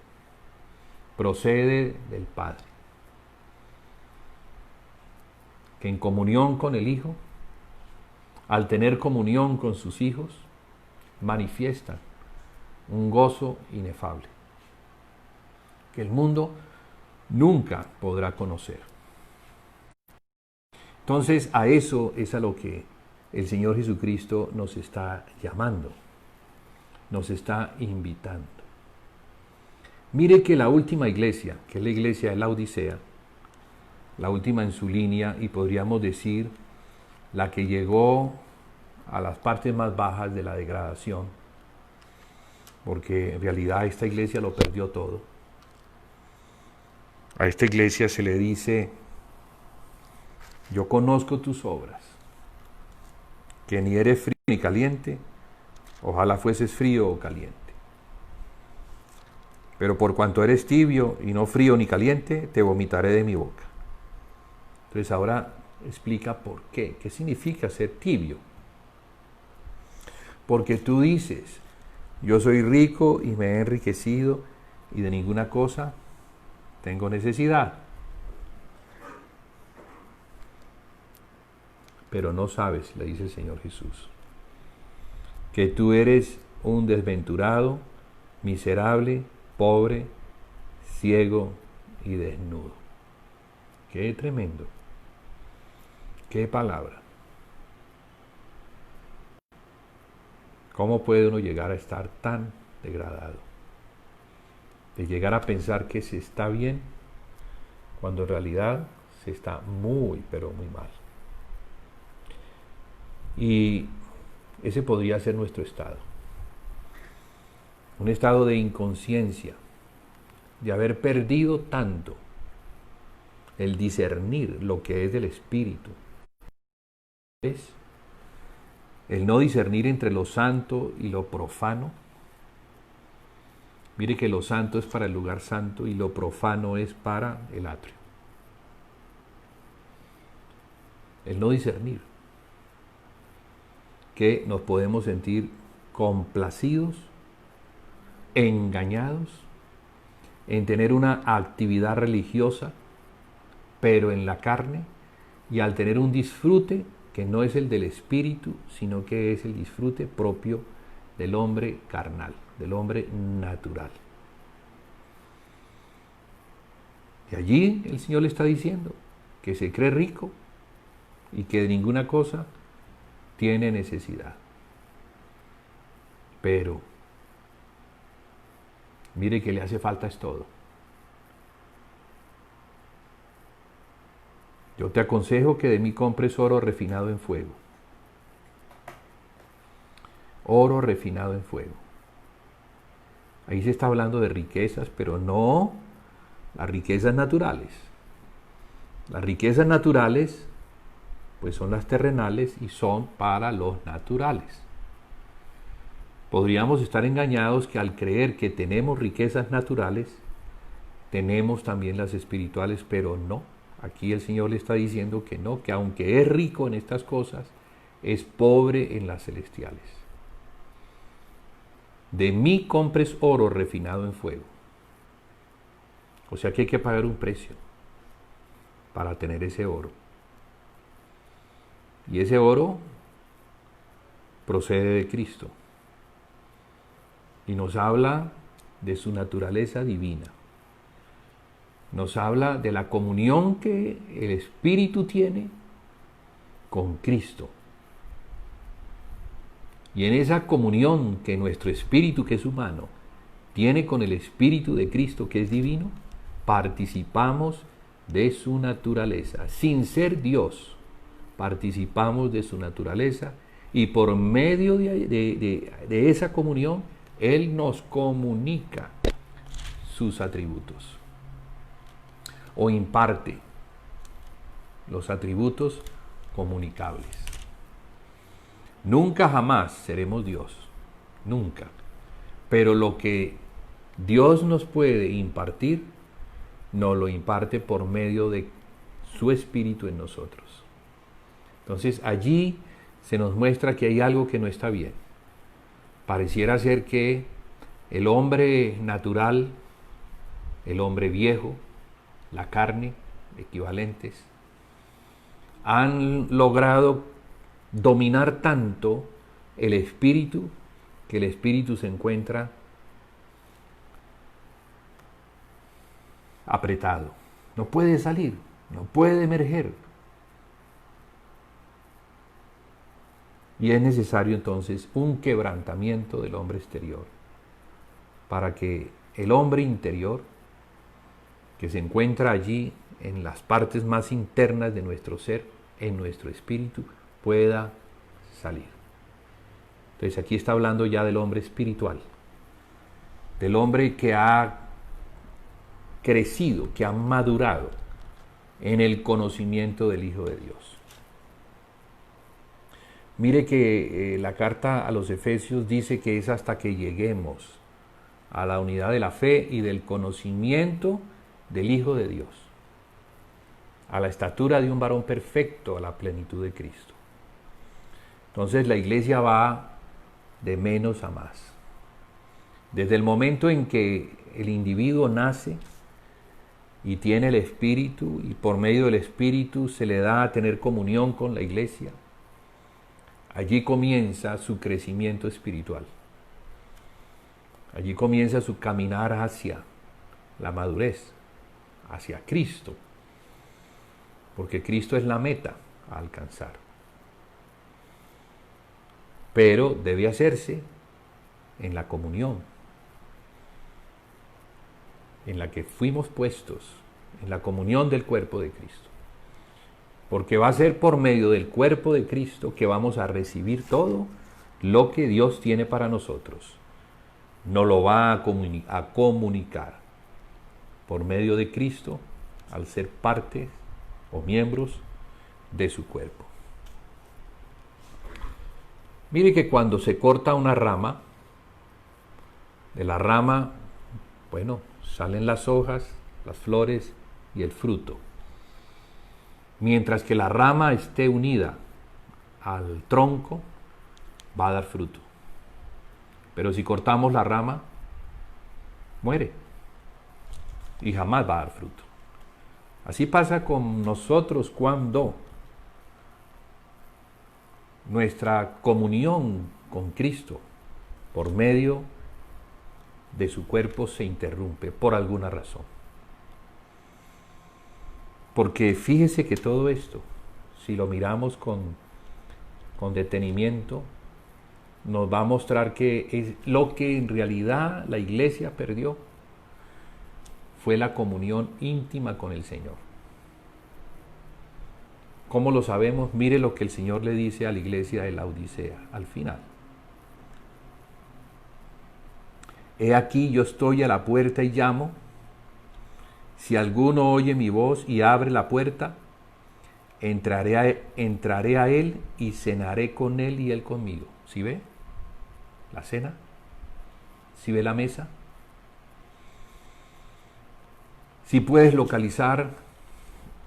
Procede del Padre, que en comunión con el Hijo, al tener comunión con sus hijos, manifiestan un gozo inefable, que el mundo nunca podrá conocer. Entonces, a eso es a lo que el Señor Jesucristo nos está llamando, nos está invitando. Mire que la última iglesia, que es la iglesia de la Odisea, la última en su línea, y podríamos decir la que llegó a las partes más bajas de la degradación, porque en realidad esta iglesia lo perdió todo. A esta iglesia se le dice: yo conozco tus obras, que ni eres frío ni caliente, ojalá fueses frío o caliente. Pero por cuanto eres tibio y no frío ni caliente, te vomitaré de mi boca. Entonces ahora explica por qué. ¿Qué significa ser tibio? Porque tú dices: yo soy rico y me he enriquecido y de ninguna cosa tengo necesidad. pero no sabes, le dice el Señor Jesús, que tú eres un desventurado, miserable, pobre, ciego y desnudo. Qué tremendo. Qué palabra. ¿Cómo puede uno llegar a estar tan degradado? De llegar a pensar que se está bien cuando en realidad se está muy, pero muy mal. Y ese podría ser nuestro estado. Un estado de inconsciencia, de haber perdido tanto el discernir lo que es del espíritu. ¿Es? El no discernir entre lo santo y lo profano. Mire que lo santo es para el lugar santo y lo profano es para el atrio. El no discernir. Que nos podemos sentir complacidos, engañados, en tener una actividad religiosa, pero en la carne, y al tener un disfrute que no es el del espíritu, sino que es el disfrute propio del hombre carnal, del hombre natural. Y allí el Señor le está diciendo que se cree rico y que de ninguna cosa tiene necesidad. Pero mire que le hace falta es todo. Yo te aconsejo que de mí compres oro refinado en fuego. Oro refinado en fuego. Ahí se está hablando de riquezas, pero no las riquezas naturales. Las riquezas naturales, pues son las terrenales y son para los naturales. Podríamos estar engañados que al creer que tenemos riquezas naturales, tenemos también las espirituales, pero no. Aquí el Señor le está diciendo que no, que aunque es rico en estas cosas, es pobre en las celestiales. De mí compres oro refinado en fuego. O sea que hay que pagar un precio para tener ese oro. Y ese oro procede de Cristo. Y nos habla de su naturaleza divina. Nos habla de la comunión que el Espíritu tiene con Cristo. Y en esa comunión que nuestro espíritu, que es humano, tiene con el Espíritu de Cristo, que es divino, participamos de su naturaleza. Sin ser Dios, participamos de su naturaleza y por medio de esa comunión, Él nos comunica sus atributos o imparte los atributos comunicables. Nunca jamás seremos Dios, nunca. Pero lo que Dios nos puede impartir, nos lo imparte por medio de su Espíritu en nosotros. Entonces allí se nos muestra que hay algo que no está bien. Pareciera ser que el hombre natural, el hombre viejo, la carne, equivalentes, han logrado dominar tanto el espíritu que el espíritu se encuentra apretado. No puede salir, no puede emerger. Y es necesario entonces un quebrantamiento del hombre exterior para que el hombre interior, que se encuentra allí en las partes más internas de nuestro ser, en nuestro espíritu, pueda salir. Entonces aquí está hablando ya del hombre espiritual, del hombre que ha crecido, que ha madurado en el conocimiento del Hijo de Dios. Mire que la carta a los Efesios dice que es hasta que lleguemos a la unidad de la fe y del conocimiento del Hijo de Dios, a la estatura de un varón perfecto, a la plenitud de Cristo. Entonces la iglesia va de menos a más. Desde el momento en que el individuo nace, y tiene el Espíritu, y por medio del Espíritu se le da a tener comunión con la iglesia, allí comienza su crecimiento espiritual. Allí comienza su caminar hacia la madurez, hacia Cristo, porque Cristo es la meta a alcanzar. Pero debe hacerse en la comunión, en la que fuimos puestos, en la comunión del cuerpo de Cristo. Porque va a ser por medio del cuerpo de Cristo que vamos a recibir todo lo que Dios tiene para nosotros. Nos lo va a comunicar por medio de Cristo al ser parte o miembros de su cuerpo. Mire que cuando se corta una rama, de la rama, bueno, salen las hojas, las flores y el fruto. Mientras que la rama esté unida al tronco, va a dar fruto. Pero si cortamos la rama, muere y jamás va a dar fruto. Así pasa con nosotros cuando nuestra comunión con Cristo por medio de su cuerpo se interrumpe por alguna razón. Porque fíjese que todo esto, si lo miramos con detenimiento, nos va a mostrar que es lo que en realidad la iglesia perdió fue la comunión íntima con el Señor. ¿Cómo lo sabemos? Mire lo que el Señor le dice a la iglesia de Laodicea al final. He aquí, yo estoy a la puerta y llamo. Si alguno oye mi voz y abre la puerta, entraré a él y cenaré con él y él conmigo. ¿Sí ve la cena? ¿Sí ve la mesa? ¿Sí puedes localizar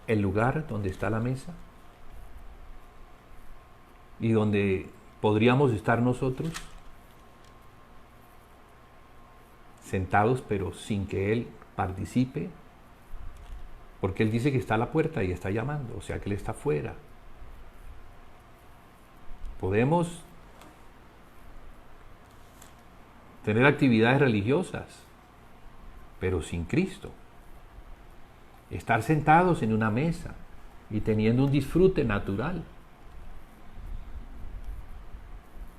el lugar donde está la mesa? Y donde podríamos estar nosotros sentados, pero sin que Él participe, porque Él dice que está a la puerta y está llamando, o sea que Él está afuera. Podemos tener actividades religiosas, pero sin Cristo. Estar sentados en una mesa y teniendo un disfrute natural,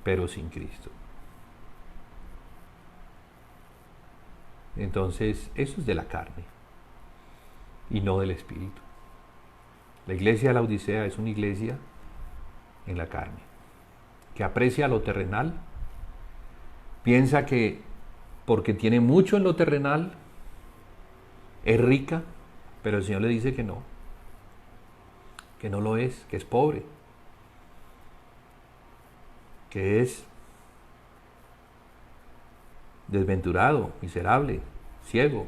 pero sin Cristo. Entonces, eso es de la carne y no del Espíritu. La iglesia de la Odisea es una iglesia en la carne, que aprecia lo terrenal, piensa que porque tiene mucho en lo terrenal, es rica, pero el Señor le dice que no lo es, que es pobre, que es desventurado, miserable, ciego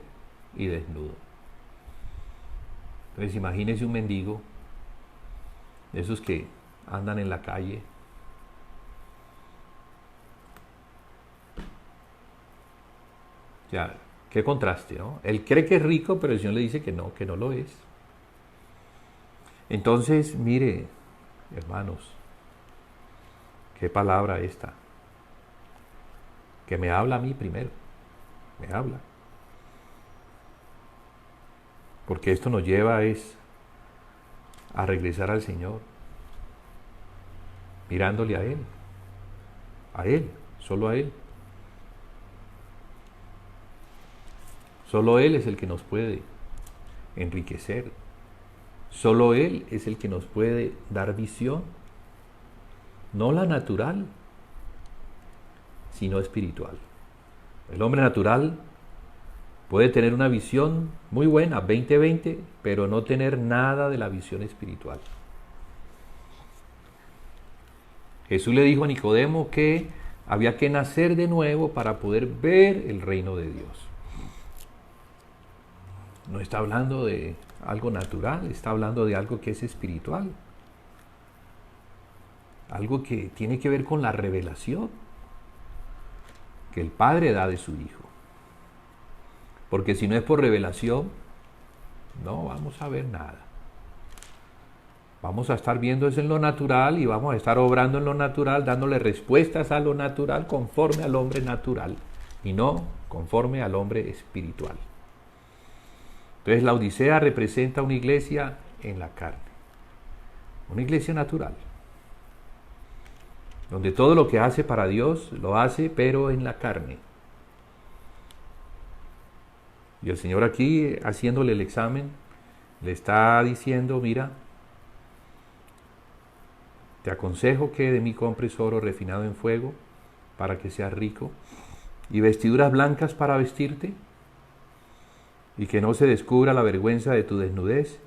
y desnudo. Entonces imagínese un mendigo, de esos que andan en la calle, o sea, qué contraste, ¿no? Él cree que es rico, pero el Señor le dice que no lo es. Entonces, mire, hermanos, qué palabra esta, que me habla a mí primero, me habla. Porque esto nos lleva a regresar al Señor, mirándole a Él, solo a Él. Solo Él es el que nos puede enriquecer. Solo Él es el que nos puede dar visión, no la natural, sino espiritual. El hombre natural puede tener una visión muy buena, 20/20, pero no tener nada de la visión espiritual. Jesús le dijo a Nicodemo que había que nacer de nuevo para poder ver el reino de Dios. No está hablando de algo natural, está hablando de algo que es espiritual. Algo que tiene que ver con la revelación que el Padre da de su Hijo. Porque si no es por revelación, No vamos a ver nada. Vamos a estar viendo eso en lo natural y vamos a estar obrando en lo natural, dándole respuestas a lo natural conforme al hombre natural y no conforme al hombre espiritual. Entonces la Odisea representa una iglesia en la carne, una iglesia natural, donde todo lo que hace para Dios lo hace pero en la carne. Y el Señor aquí, haciéndole el examen, le está diciendo, mira, te aconsejo que de mí compres oro refinado en fuego para que seas rico y vestiduras blancas para vestirte y que no se descubra la vergüenza de tu desnudez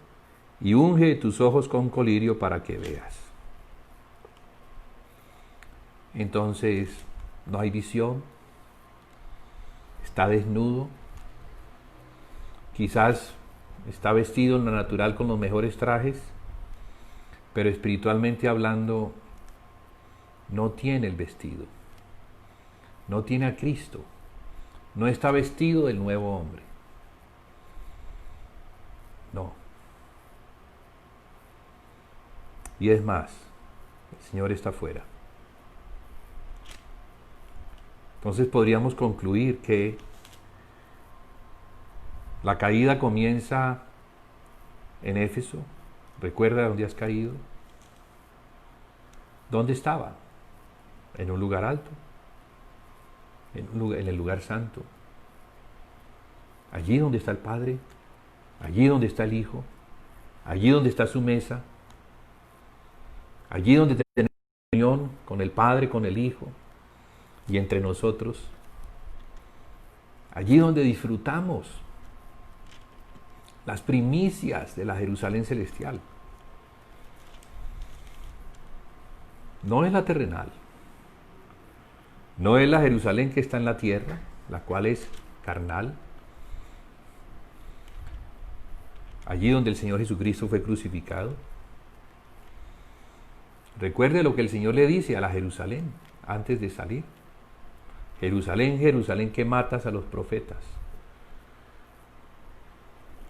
y unge tus ojos con colirio para que veas. Entonces no hay visión, está desnudo, quizás está vestido en lo natural con los mejores trajes, pero espiritualmente hablando no tiene el vestido, no tiene a Cristo, no está vestido del nuevo hombre. No. Y es más, el Señor está fuera. Entonces podríamos concluir que la caída comienza en Éfeso. ¿Recuerda dónde has caído? ¿Dónde estaba? En un lugar alto, en el lugar santo. Allí donde está el Padre, allí donde está el Hijo, allí donde está su mesa, allí donde tenemos comunión con el Padre, con el Hijo y entre nosotros, allí donde disfrutamos las primicias de la Jerusalén celestial. No es la terrenal, no es la Jerusalén que está en la tierra, la cual es carnal, allí donde el Señor Jesucristo fue crucificado. Recuerde lo que el Señor le dice a la Jerusalén antes de salir. Jerusalén, Jerusalén, que matas a los profetas.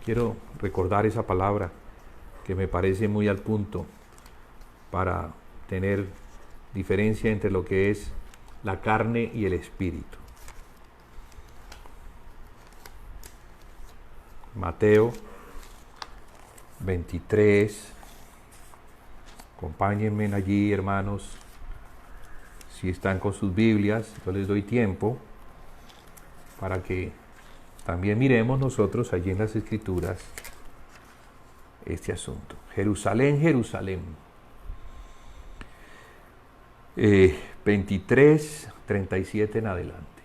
Quiero recordar esa palabra que me parece muy al punto para tener diferencia entre lo que es la carne y el espíritu. Mateo 23. Acompáñenme allí, hermanos. Si están con sus Biblias, yo les doy tiempo para que también miremos nosotros allí en las Escrituras este asunto. Jerusalén, Jerusalén. 23, 37 en adelante.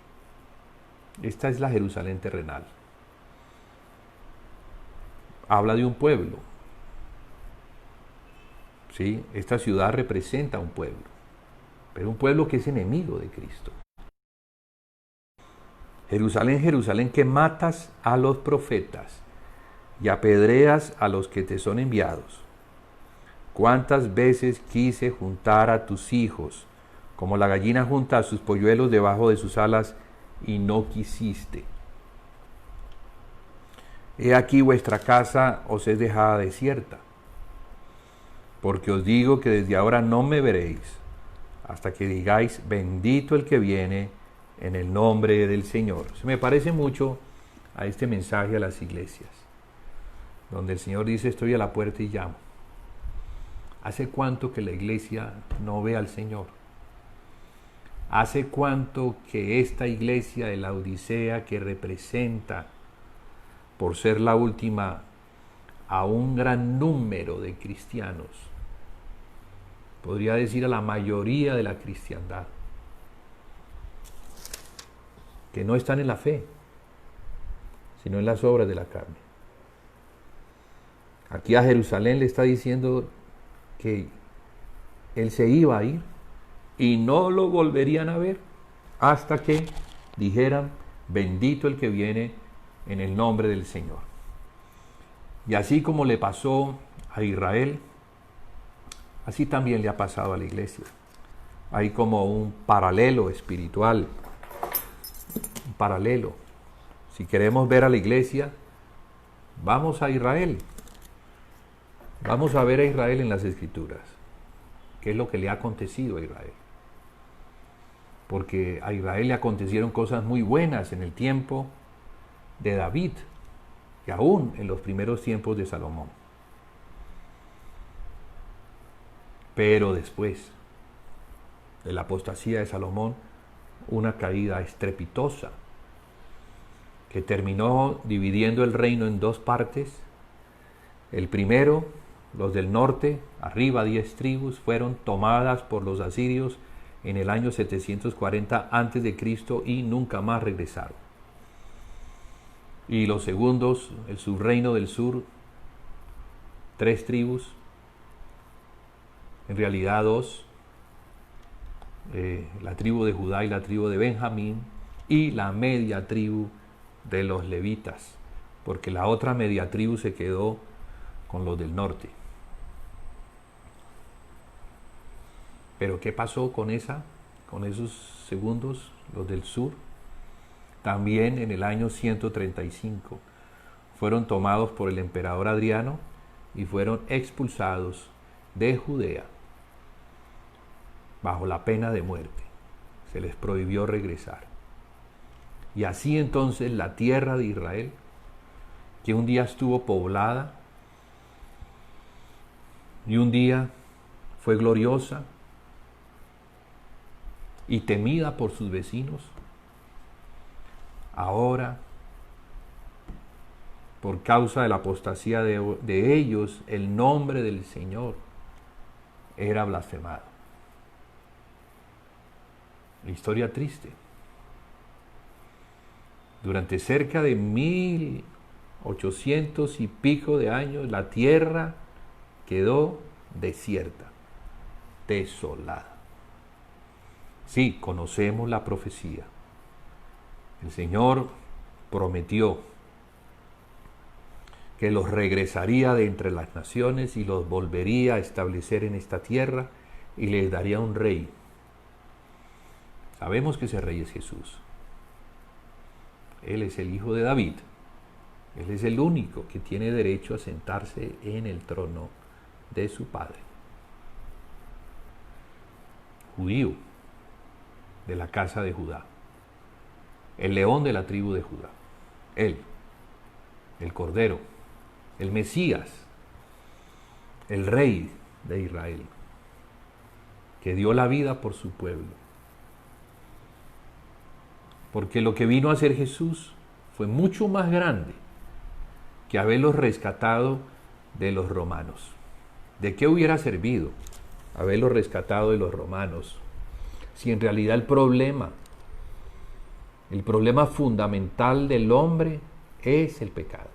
Esta es la Jerusalén terrenal. Habla de un pueblo. ¿Sí? Esta ciudad representa un pueblo, pero un pueblo que es enemigo de Cristo. Jerusalén, Jerusalén, que matas a los profetas y apedreas a los que te son enviados. ¿Cuántas veces quise juntar a tus hijos, como la gallina junta a sus polluelos debajo de sus alas, y no quisiste? He aquí vuestra casa os es dejada desierta, porque os digo que desde ahora no me veréis, hasta que digáis, bendito el que viene en el nombre del Señor. Se me parece mucho a este mensaje a las iglesias, donde el Señor dice, estoy a la puerta y llamo. ¿Hace cuánto que la iglesia no ve al Señor? ¿Hace cuánto que esta iglesia de la Odisea, que representa, por ser la última, a un gran número de cristianos, podría decir a la mayoría de la cristiandad, que no están en la fe, sino en las obras de la carne? Aquí a Jerusalén le está diciendo que él se iba a ir y no lo volverían a ver hasta que dijeran, bendito el que viene en el nombre del Señor. Y así como le pasó a Israel, así también le ha pasado a la iglesia. Hay como un paralelo espiritual, un paralelo. Si queremos ver a la iglesia, Vamos a Israel. Vamos a ver a Israel en las Escrituras. ¿Qué es lo que le ha acontecido a Israel? Porque a Israel le acontecieron cosas muy buenas en el tiempo de David y aún en los primeros tiempos de Salomón. Pero después de la apostasía de Salomón, una caída estrepitosa que terminó dividiendo el reino en dos partes. El primero, los del norte, arriba 10 tribus, fueron tomadas por los asirios en el año 740 a.C. y nunca más regresaron. Y los segundos, el subreino del sur, 3 tribus, en realidad 2, la tribu de Judá y la tribu de Benjamín, y la media tribu de los levitas, porque la otra media tribu se quedó con los del norte. Pero ¿qué pasó con esos segundos, los del sur? También en el año 135 fueron tomados por el emperador Adriano y fueron expulsados de Judea bajo la pena de muerte. Se les prohibió regresar. Y así entonces la tierra de Israel, que un día estuvo poblada y un día fue gloriosa y temida por sus vecinos, ahora, por causa de la apostasía de ellos, el nombre del Señor era blasfemado. La historia triste. Durante cerca de 1800 y pico de años, la tierra quedó desierta, desolada. Sí, conocemos la profecía. El Señor prometió que los regresaría de entre las naciones y los volvería a establecer en esta tierra y les daría un rey. Sabemos que ese rey es Jesús. Él es el hijo de David. Él es el único que tiene derecho a sentarse en el trono de su padre. Judío de la casa de Judá. El león de la tribu de Judá. Él, el Cordero, el Mesías, el Rey de Israel, que dio la vida por su pueblo. Porque lo que vino a hacer Jesús fue mucho más grande que haberlos rescatado de los romanos. ¿De qué hubiera servido haberlos rescatado de los romanos si en realidad el problema fundamental del hombre es el pecado?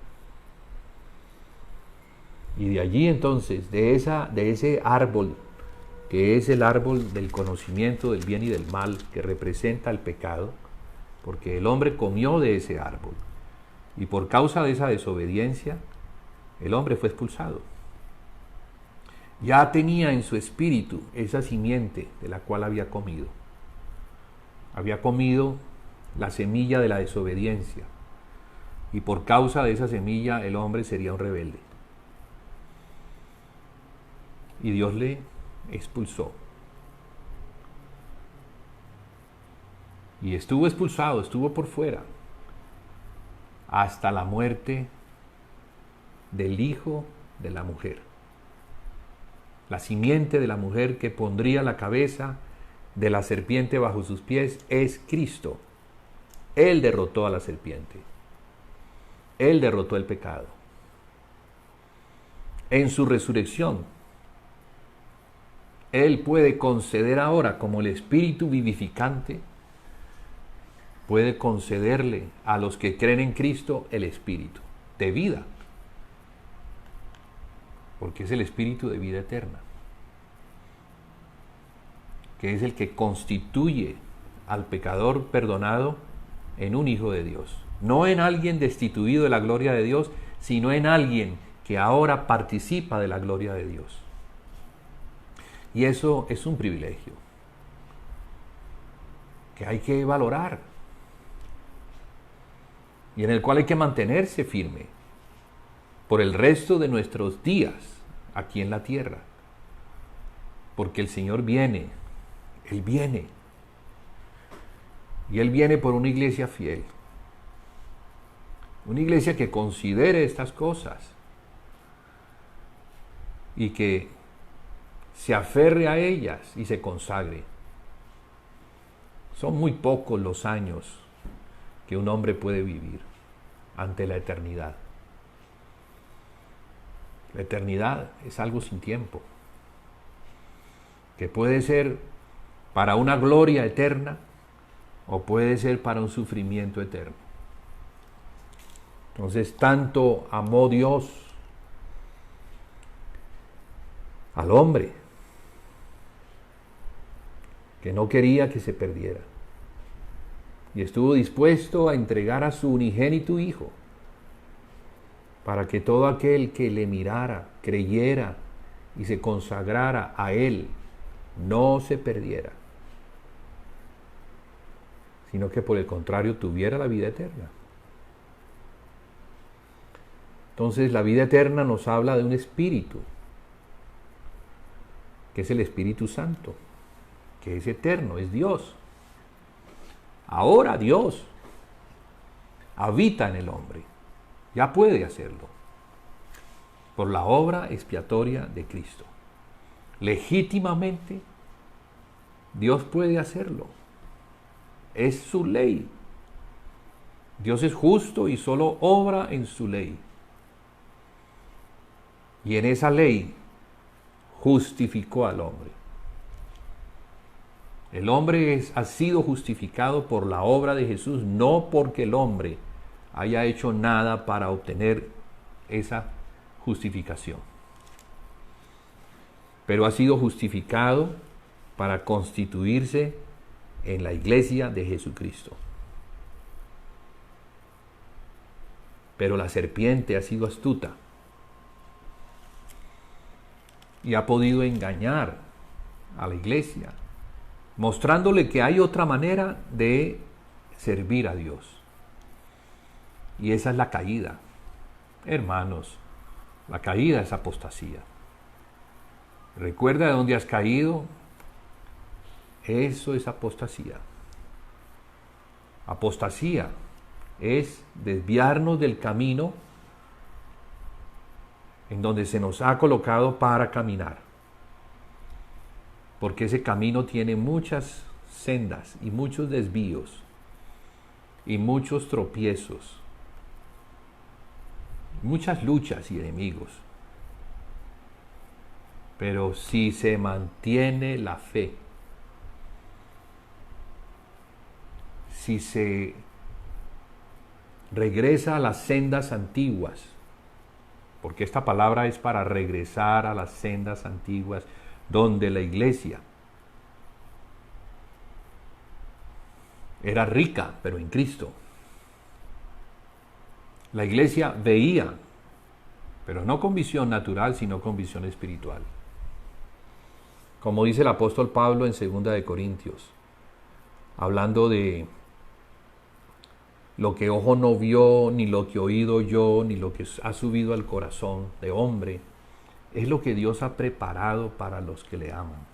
Y de allí entonces, de ese árbol, que es el árbol del conocimiento del bien y del mal, que representa el pecado, porque el hombre comió de ese árbol, y por causa de esa desobediencia, el hombre fue expulsado. Ya tenía en su espíritu esa simiente de la cual había comido. Había comido la semilla de la desobediencia, y por causa de esa semilla el hombre sería un rebelde. Y Dios le expulsó. Y estuvo expulsado, estuvo por fuera, hasta la muerte del hijo de la mujer. La simiente de la mujer que pondría la cabeza de la serpiente bajo sus pies es Cristo. Él derrotó a la serpiente. Él derrotó el pecado. En su resurrección, Él puede conceder ahora, como el Espíritu vivificante, puede concederle a los que creen en Cristo el Espíritu de vida, porque es el Espíritu de vida eterna, que es el que constituye al pecador perdonado en un hijo de Dios, no en alguien destituido de la gloria de Dios, sino en alguien que ahora participa de la gloria de Dios. Y eso es un privilegio que hay que valorar y en el cual hay que mantenerse firme, por el resto de nuestros días aquí en la tierra. Porque el Señor viene, Él viene. Y Él viene por una iglesia fiel. Una iglesia que considere estas cosas y que se aferre a ellas y se consagre. Son muy pocos los años que un hombre puede vivir ante la eternidad. La eternidad es algo sin tiempo, que puede ser para una gloria eterna o puede ser para un sufrimiento eterno. Entonces, tanto amó Dios al hombre, que no quería que se perdiera, y estuvo dispuesto a entregar a su unigénito Hijo, para que todo aquel que le mirara, creyera y se consagrara a Él, no se perdiera, sino que por el contrario tuviera la vida eterna. Entonces la vida eterna nos habla de un espíritu, que es el Espíritu Santo, que es eterno, es Dios. Ahora Dios habita en el hombre, ya puede hacerlo, por la obra expiatoria de Cristo. Legítimamente, Dios puede hacerlo. Es su ley. Dios es justo y solo obra en su ley. Y en esa ley justificó al hombre. El hombre ha sido justificado por la obra de Jesús, no porque el hombre haya hecho nada para obtener esa justificación. Pero ha sido justificado para constituirse en la iglesia de Jesucristo. Pero la serpiente ha sido astuta y ha podido engañar a la iglesia, mostrándole que hay otra manera de servir a Dios. Y esa es la caída. Hermanos, la caída es apostasía. Recuerda de dónde has caído. Eso es apostasía. Apostasía es desviarnos del camino en donde se nos ha colocado para caminar. Porque ese camino tiene muchas sendas y muchos desvíos y muchos tropiezos, muchas luchas y enemigos. Pero si se mantiene la fe, si se regresa a las sendas antiguas, porque esta palabra es para regresar a las sendas antiguas, donde la iglesia era rica, pero en Cristo. La iglesia veía, pero no con visión natural, sino con visión espiritual. Como dice el apóstol Pablo en 2 de Corintios, hablando de lo que ojo no vio, ni lo que oído oyó, ni lo que ha subido al corazón de hombre, es lo que Dios ha preparado para los que le aman.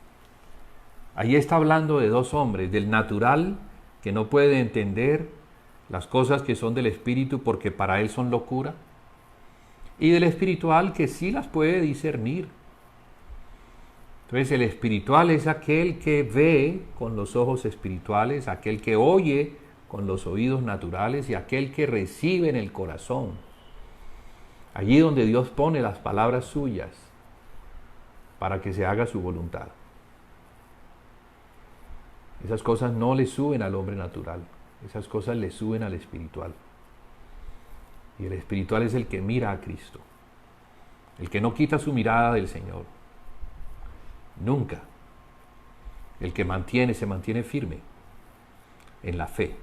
Ahí está hablando de dos hombres, del natural, que no puede entender las cosas que son del espíritu porque para él son locura, y del espiritual, que sí las puede discernir. Entonces el espiritual es aquel que ve con los ojos espirituales, aquel que oye con los oídos naturales y aquel que recibe en el corazón. Allí donde Dios pone las palabras suyas para que se haga su voluntad. Esas cosas no le suben al hombre natural, esas cosas le suben al espiritual. Y el espiritual es el que mira a Cristo, el que no quita su mirada del Señor. Nunca. El que se mantiene firme en la fe,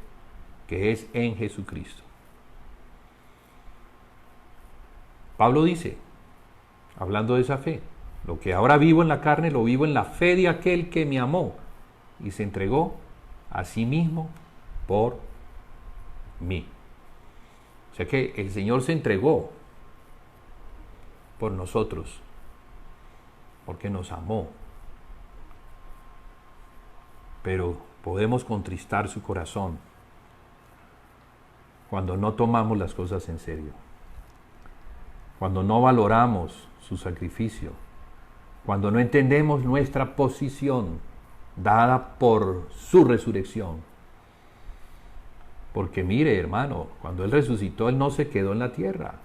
que es en Jesucristo. Pablo dice, hablando de esa fe, lo que ahora vivo en la carne, lo vivo en la fe de aquel que me amó y se entregó a sí mismo por mí. O sea que el Señor se entregó por nosotros, porque nos amó. Pero podemos contristar su corazón cuando no tomamos las cosas en serio, cuando no valoramos su sacrificio, cuando no entendemos nuestra posición dada por su resurrección. Porque mire, hermano, cuando Él resucitó, Él no se quedó en la tierra.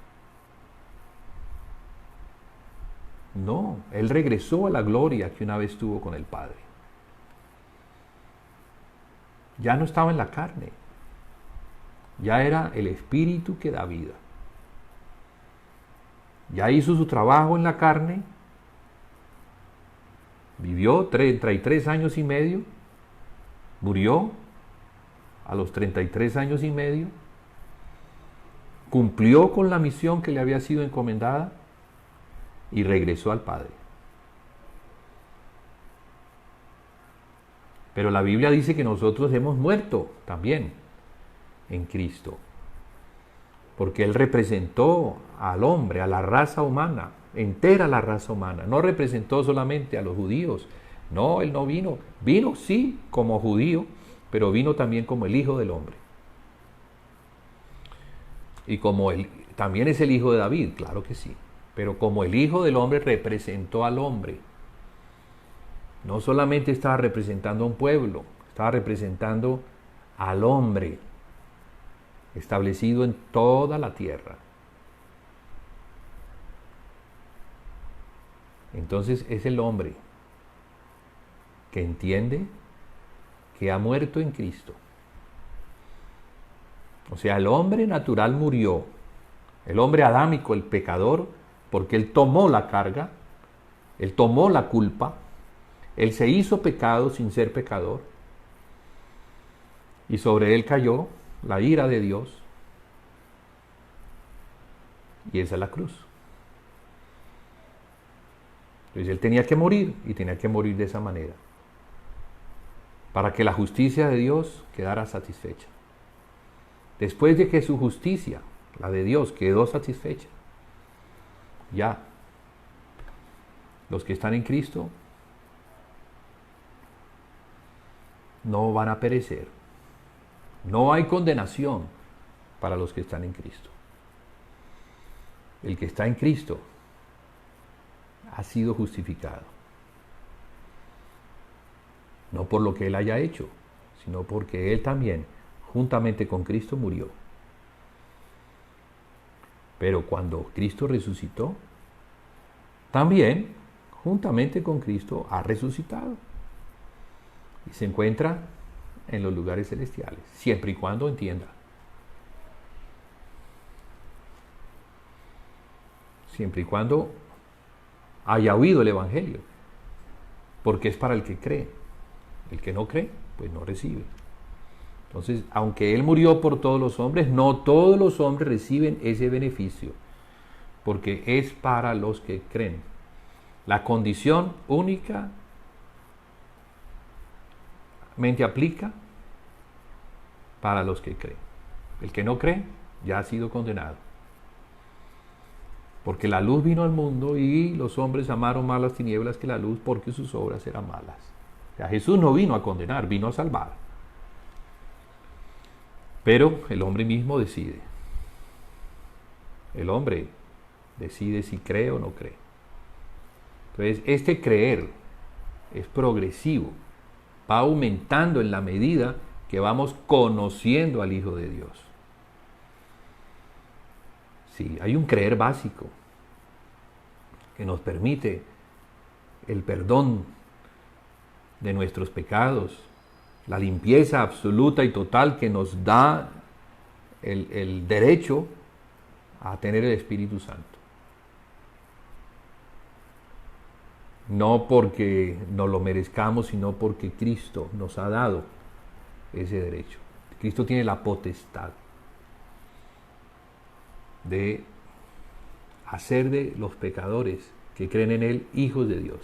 No, Él regresó a la gloria que una vez tuvo con el Padre. Ya no estaba en la carne. Ya era el Espíritu que da vida. Ya hizo su trabajo en la carne. Vivió 33 años y medio. Murió a los 33 años y medio. Cumplió con la misión que le había sido encomendada y regresó al Padre. Pero la Biblia dice que nosotros hemos muerto también en Cristo, porque Él representó al hombre, a la raza humana, entera la raza humana. No representó solamente a los judíos. No, Él no vino. Vino sí como judío, pero vino también como el Hijo del Hombre. Y como Él también es el Hijo de David, claro que sí. Pero como el Hijo del Hombre representó al hombre. No solamente estaba representando a un pueblo, estaba representando al hombre establecido en toda la tierra. Entonces es el hombre que entiende que ha muerto en Cristo. O sea, el hombre natural murió, el hombre adámico, el pecador, porque él tomó la carga, él tomó la culpa, él se hizo pecado sin ser pecador, y sobre él cayó la ira de Dios, y esa es la cruz. Entonces él tenía que morir, y tenía que morir de esa manera, para que la justicia de Dios quedara satisfecha. Después de que su justicia, la de Dios, quedó satisfecha, ya los que están en Cristo no van a perecer. No hay condenación para los que están en Cristo. El que está en Cristo ha sido justificado. No por lo que Él haya hecho, sino porque Él también, juntamente con Cristo, murió. Pero cuando Cristo resucitó, también, juntamente con Cristo, ha resucitado. Y se encuentra en los lugares celestiales, siempre y cuando entienda. Siempre y cuando haya oído el Evangelio. Porque es para el que cree. El que no cree, pues no recibe. Entonces, aunque Él murió por todos los hombres, no todos los hombres reciben ese beneficio, porque es para los que creen. La condición únicamente aplica para los que creen. El que no cree ya ha sido condenado. Porque la luz vino al mundo y los hombres amaron más las tinieblas que la luz porque sus obras eran malas. O sea, Jesús no vino a condenar, vino a salvar. Pero el hombre mismo decide. El hombre decide si cree o no cree. Entonces, este creer es progresivo, va aumentando en la medida que vamos conociendo al Hijo de Dios. Sí, hay un creer básico que nos permite el perdón de nuestros pecados, la limpieza absoluta y total que nos da el derecho a tener el Espíritu Santo. No porque nos lo merezcamos, sino porque Cristo nos ha dado ese derecho. Cristo tiene la potestad de hacer de los pecadores que creen en Él hijos de Dios.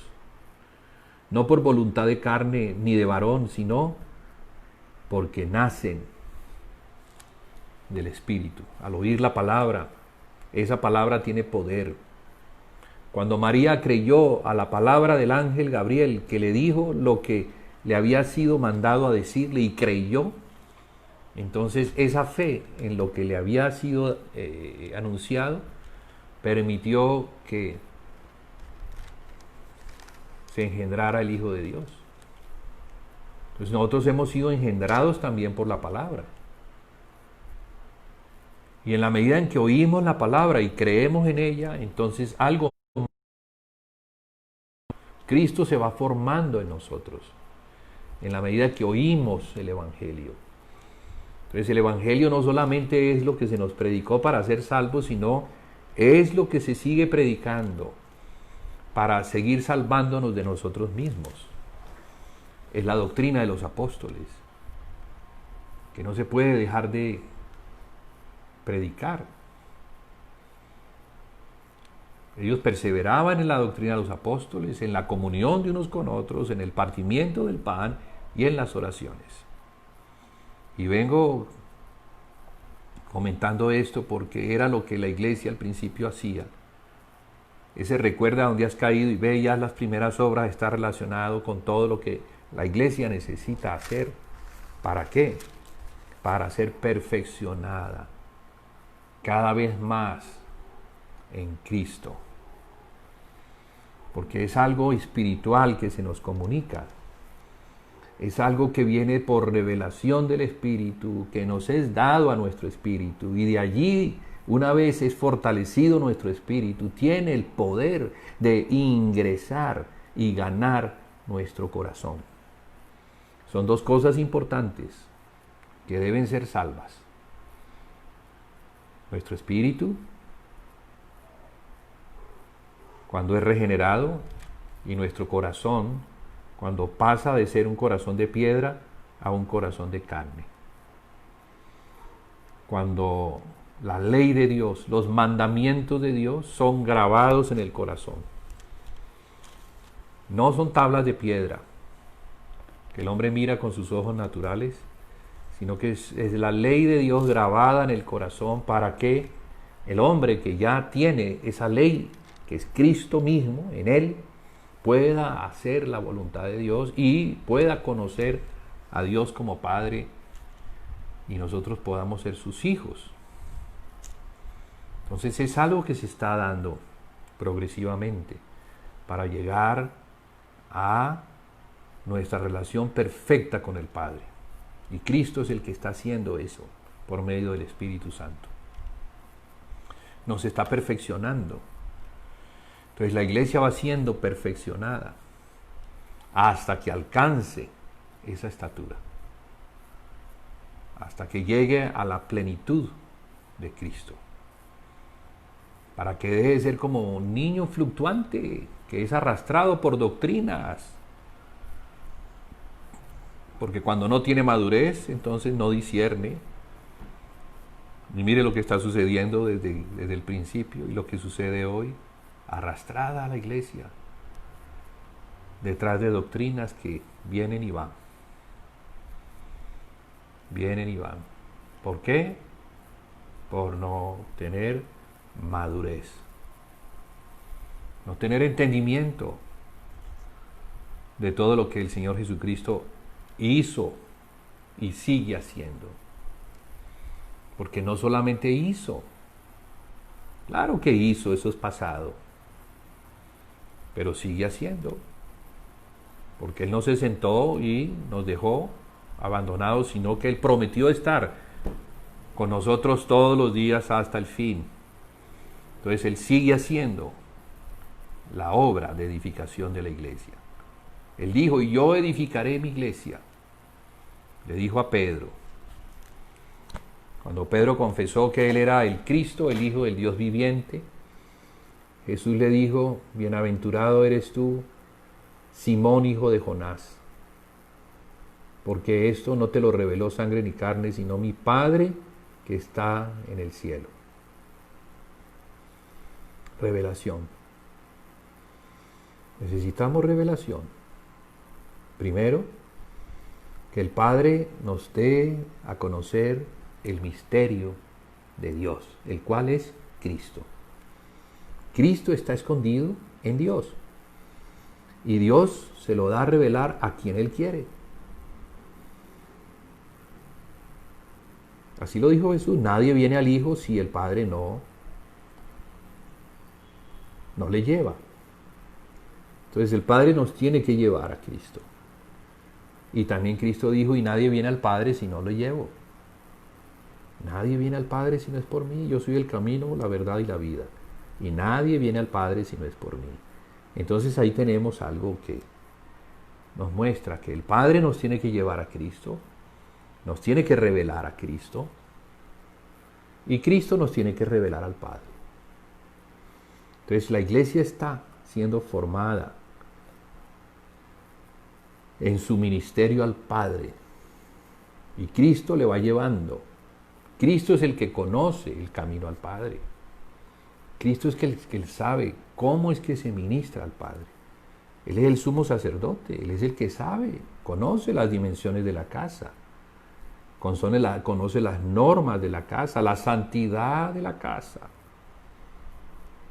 No por voluntad de carne ni de varón, sino porque nacen del Espíritu. Al oír la palabra, esa palabra tiene poder. Cuando María creyó a la palabra del ángel Gabriel, que le dijo lo que le había sido mandado a decirle y creyó, entonces esa fe en lo que le había sido anunciado permitió que se engendrara el Hijo de Dios. Entonces nosotros hemos sido engendrados también por la palabra. Y en la medida en que oímos la palabra y creemos en ella, entonces algo, Cristo se va formando en nosotros, en la medida que oímos el Evangelio. Entonces el Evangelio no solamente es lo que se nos predicó para ser salvos, sino es lo que se sigue predicando para seguir salvándonos de nosotros mismos. Es la doctrina de los apóstoles, que no se puede dejar de predicar. Ellos perseveraban en la doctrina de los apóstoles, en la comunión de unos con otros, en el partimiento del pan y en las oraciones. Y vengo comentando esto porque era lo que la iglesia al principio hacía. Ese recuerda donde has caído y ve ya las primeras obras, está relacionado con todo lo que la iglesia necesita hacer. ¿Para qué? Para ser perfeccionada cada vez más en Cristo. Porque es algo espiritual que se nos comunica. Es algo que viene por revelación del Espíritu, que nos es dado a nuestro espíritu. Y de allí, una vez es fortalecido nuestro espíritu, tiene el poder de ingresar y ganar nuestro corazón. Son dos cosas importantes que deben ser salvas. Nuestro espíritu, cuando es regenerado, y nuestro corazón, cuando pasa de ser un corazón de piedra a un corazón de carne. Cuando la ley de Dios, los mandamientos de Dios son grabados en el corazón. No son tablas de piedra que el hombre mira con sus ojos naturales, sino que es la ley de Dios grabada en el corazón para que el hombre que ya tiene esa ley, que es Cristo mismo, en él, pueda hacer la voluntad de Dios y pueda conocer a Dios como Padre y nosotros podamos ser sus hijos. Entonces es algo que se está dando progresivamente para llegar a nuestra relación perfecta con el Padre. Y Cristo es el que está haciendo eso por medio del Espíritu Santo. Nos está perfeccionando. Entonces la iglesia va siendo perfeccionada hasta que alcance esa estatura, hasta que llegue a la plenitud de Cristo, para que deje de ser como un niño fluctuante que es arrastrado por doctrinas, porque cuando no tiene madurez, entonces no discierne. Y mire lo que está sucediendo desde el principio y lo que sucede hoy. Arrastrada a la iglesia detrás de doctrinas que vienen y van. Vienen y van. ¿Por qué? Por no tener madurez. No tener entendimiento de todo lo que el Señor Jesucristo hizo y sigue haciendo. Porque no solamente hizo. Claro que hizo, eso es pasado. Pero sigue haciendo, porque Él no se sentó y nos dejó abandonados, sino que Él prometió estar con nosotros todos los días hasta el fin. Entonces Él sigue haciendo la obra de edificación de la iglesia. Él dijo, yo edificaré mi iglesia. Le dijo a Pedro, cuando Pedro confesó que Él era el Cristo, el Hijo del Dios viviente, Jesús le dijo, bienaventurado eres tú, Simón, hijo de Jonás, porque esto no te lo reveló sangre ni carne, sino mi Padre que está en el cielo. Revelación. Necesitamos revelación. Primero, que el Padre nos dé a conocer el misterio de Dios, el cual es Cristo. Cristo está escondido en Dios. Y Dios se lo da a revelar a quien Él quiere. Así lo dijo Jesús, nadie viene al Hijo si el Padre no le lleva. Entonces el Padre nos tiene que llevar a Cristo. Y también Cristo dijo, y nadie viene al Padre si no lo llevo. Nadie viene al Padre si no es por mí. Yo soy el camino, la verdad y la vida. Y nadie viene al Padre si no es por mí. Entonces ahí tenemos algo que nos muestra que el Padre nos tiene que llevar a Cristo, nos tiene que revelar a Cristo, y Cristo nos tiene que revelar al Padre. Entonces la iglesia está siendo formada en su ministerio al Padre, y Cristo le va llevando. Cristo es el que conoce el camino al Padre. Cristo es el que sabe cómo es que se ministra al Padre. Él es el sumo sacerdote, Él es el que sabe, conoce las dimensiones de la casa, conoce las normas de la casa, la santidad de la casa.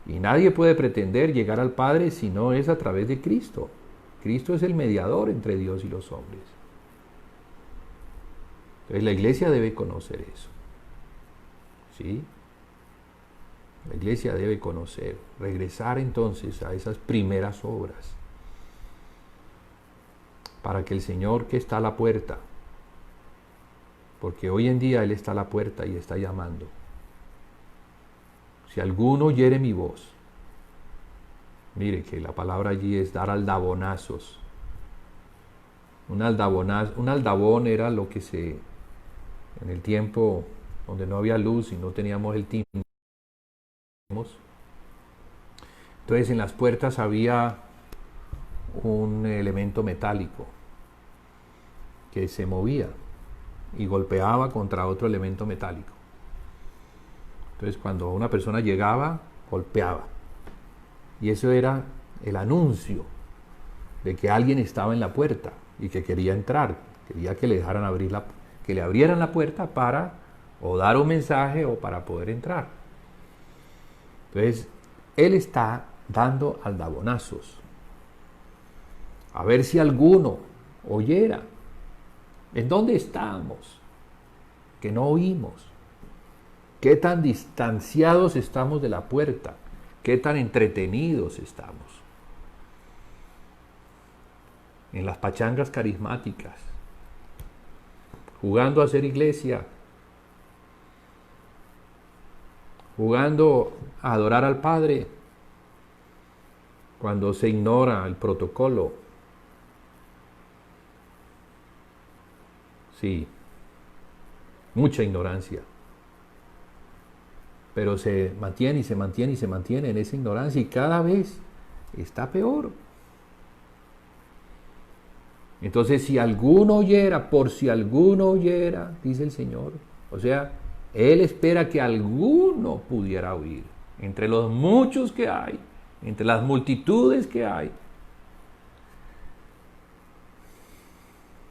Y nadie puede pretender llegar al Padre si no es a través de Cristo. Cristo es el mediador entre Dios y los hombres. Entonces la iglesia debe conocer eso. ¿Sí? La iglesia debe conocer, regresar entonces a esas primeras obras, para que el Señor que está a la puerta, porque hoy en día Él está a la puerta y está llamando. Si alguno oyere mi voz, mire que la palabra allí es dar aldabonazos. Un aldabón era lo que en el tiempo donde no había luz y no teníamos el timbre. Entonces en las puertas había un elemento metálico que se movía y golpeaba contra otro elemento metálico. Entonces cuando una persona llegaba, golpeaba. Y eso era el anuncio de que alguien estaba en la puerta y que quería entrar, quería que le dejaran que le abrieran la puerta para o dar un mensaje o para poder entrar. Entonces, Él está dando aldabonazos. A ver si alguno oyera. ¿En dónde estamos? Que no oímos. ¿Qué tan distanciados estamos de la puerta? ¿Qué tan entretenidos estamos? En las pachangas carismáticas, jugando a hacer iglesia, jugando a adorar al Padre, cuando se ignora el protocolo. Sí, mucha ignorancia. Pero se mantiene y se mantiene y se mantiene en esa ignorancia y cada vez está peor. Entonces, si alguno oyera, por si alguno oyera, dice el Señor, o sea, Él espera que alguno pudiera oír, entre los muchos que hay, entre las multitudes que hay.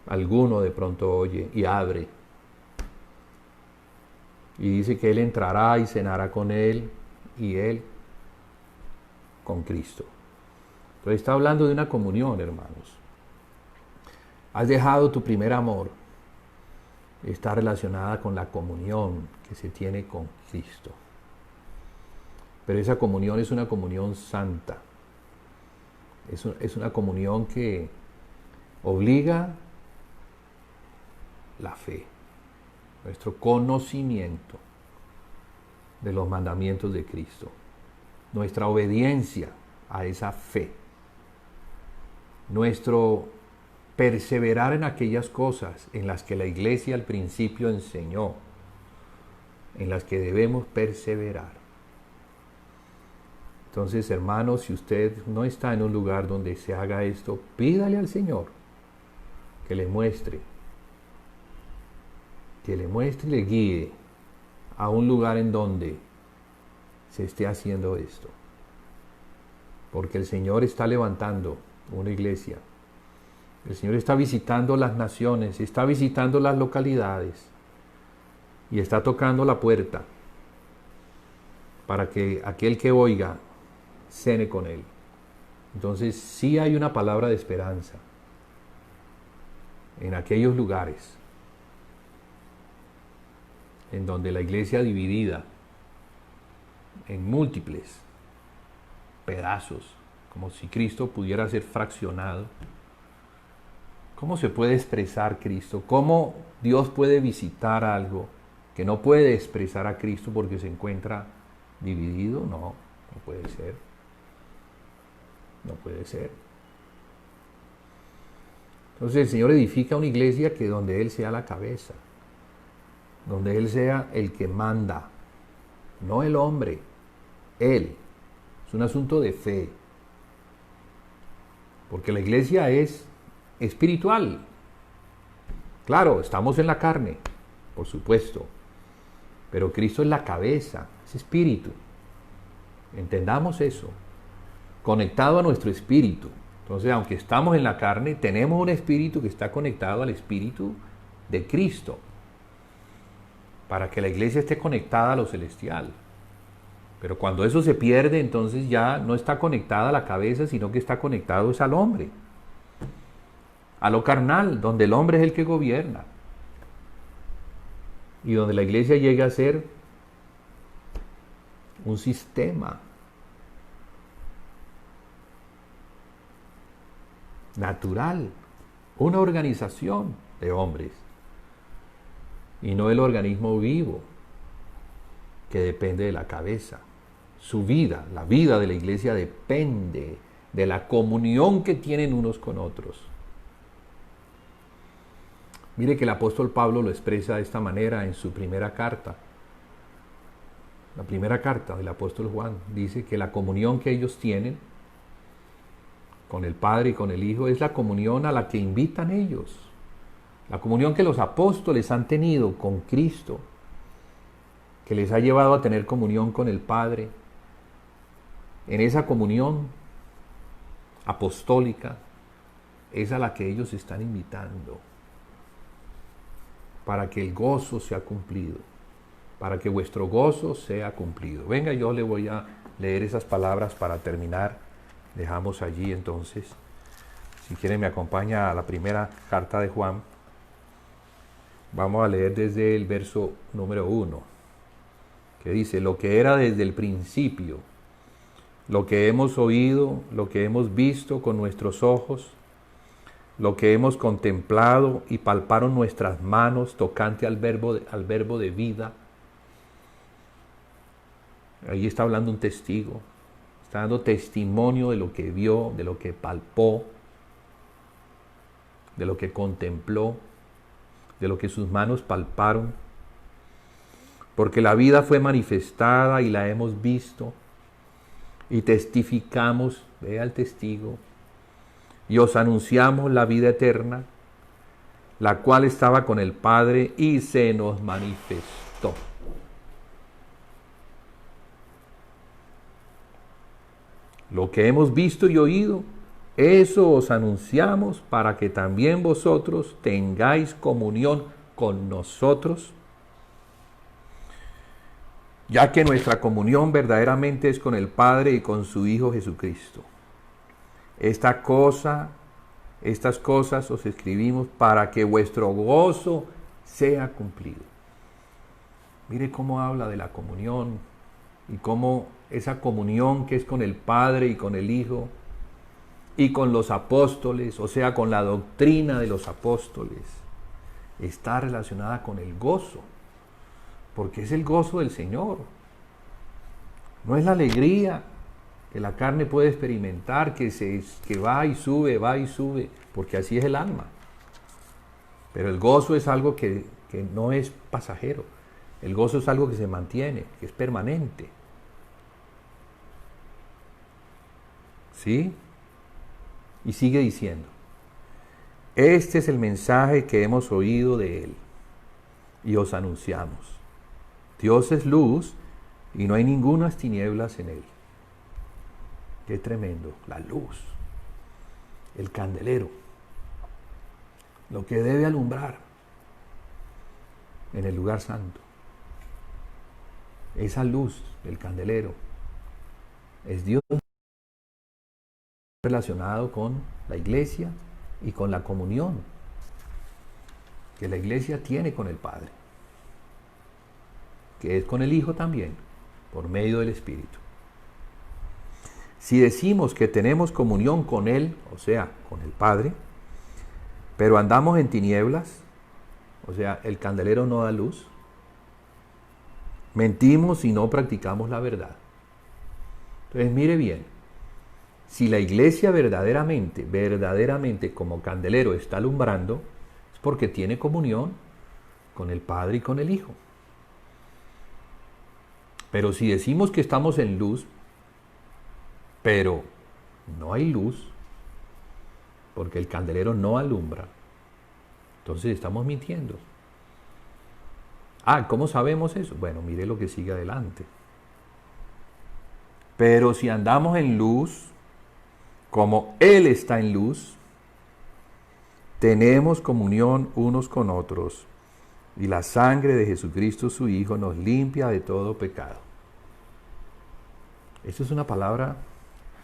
Alguno de pronto oye y abre. Y dice que Él entrará y cenará con Él y Él con Cristo. Entonces está hablando de una comunión, hermanos. Has dejado tu primer amor. Está relacionada con la comunión que se tiene con Cristo. Pero esa comunión es una comunión santa. Es una comunión que obliga la fe, nuestro conocimiento de los mandamientos de Cristo, nuestra obediencia a esa fe, nuestro perseverar en aquellas cosas en las que la iglesia al principio enseñó, en las que debemos perseverar. Entonces, hermanos, si usted no está en un lugar donde se haga esto, pídale al Señor que le muestre y le guíe a un lugar en donde se esté haciendo esto. Porque el Señor está levantando una iglesia. El Señor está visitando las naciones, está visitando las localidades y está tocando la puerta para que aquel que oiga cene con Él. Entonces sí hay una palabra de esperanza en aquellos lugares en donde la iglesia dividida en múltiples pedazos, como si Cristo pudiera ser fraccionado. ¿Cómo se puede expresar Cristo? ¿Cómo Dios puede visitar algo que no puede expresar a Cristo porque se encuentra dividido? No, no puede ser. No puede ser. Entonces el Señor edifica una iglesia que donde Él sea la cabeza, donde Él sea el que manda, no el hombre, Él. Es un asunto de fe. Porque la iglesia es espiritual. Claro, estamos en la carne, por supuesto, pero Cristo es la cabeza, es espíritu. Entendamos eso, conectado a nuestro espíritu. Entonces, aunque estamos en la carne, tenemos un espíritu que está conectado al espíritu de Cristo, para que la iglesia esté conectada a lo celestial. Pero cuando eso se pierde, entonces ya no está conectada a la cabeza, sino que está conectado es al hombre, a lo carnal, donde el hombre es el que gobierna. Y donde la iglesia llega a ser un sistema natural, una organización de hombres, y no el organismo vivo que depende de la cabeza. Su vida, la vida de la iglesia depende de la comunión que tienen unos con otros. Mire que el apóstol Pablo lo expresa de esta manera en su primera carta. La primera carta del apóstol Juan dice que la comunión que ellos tienen con el Padre y con el Hijo es la comunión a la que invitan ellos. La comunión que los apóstoles han tenido con Cristo, que les ha llevado a tener comunión con el Padre. En esa comunión apostólica es a la que ellos están invitando, para que el gozo sea cumplido, para que vuestro gozo sea cumplido. Venga, yo le voy a leer esas palabras para terminar. Dejamos allí entonces. Si quieren me acompaña a la primera carta de Juan. Vamos a leer desde el verso número 1, que dice: lo que era desde el principio, lo que hemos oído, lo que hemos visto con nuestros ojos, lo que hemos contemplado y palparon nuestras manos tocante al verbo de vida. Ahí está hablando un testigo, está dando testimonio de lo que vio, de lo que palpó, de lo que contempló, de lo que sus manos palparon. Porque la vida fue manifestada y la hemos visto y testificamos, vea el testigo, y os anunciamos la vida eterna, la cual estaba con el Padre y se nos manifestó. Lo que hemos visto y oído, eso os anunciamos para que también vosotros tengáis comunión con nosotros, ya que nuestra comunión verdaderamente es con el Padre y con su Hijo Jesucristo. Estas cosas os escribimos para que vuestro gozo sea cumplido. Mire cómo habla de la comunión y cómo esa comunión que es con el Padre y con el Hijo y con los apóstoles, o sea, con la doctrina de los apóstoles, está relacionada con el gozo, porque es el gozo del Señor. No es la alegría que la carne puede experimentar, que va y sube, porque así es el alma. Pero el gozo es algo que no es pasajero. El gozo es algo que se mantiene, que es permanente. ¿Sí? Y sigue diciendo: este es el mensaje que hemos oído de Él y os anunciamos. Dios es luz y no hay ningunas tinieblas en Él. Qué tremendo, la luz, el candelero, lo que debe alumbrar en el lugar santo. Esa luz del candelero es Dios. relacionado con la iglesia y con la comunión que la iglesia tiene con el Padre, que es con el Hijo también, por medio del Espíritu. Si decimos que tenemos comunión con Él, o sea, con el Padre, pero andamos en tinieblas, o sea, el candelero no da luz, mentimos y no practicamos la verdad. Entonces, mire bien, si la iglesia verdaderamente como candelero está alumbrando, es porque tiene comunión con el Padre y con el Hijo. Pero si decimos que estamos en luz, pero no hay luz, porque el candelero no alumbra, entonces estamos mintiendo. ¿Cómo sabemos eso? Bueno, mire lo que sigue adelante. Pero si andamos en luz, como Él está en luz, tenemos comunión unos con otros, y la sangre de Jesucristo su Hijo nos limpia de todo pecado. Esta es una palabra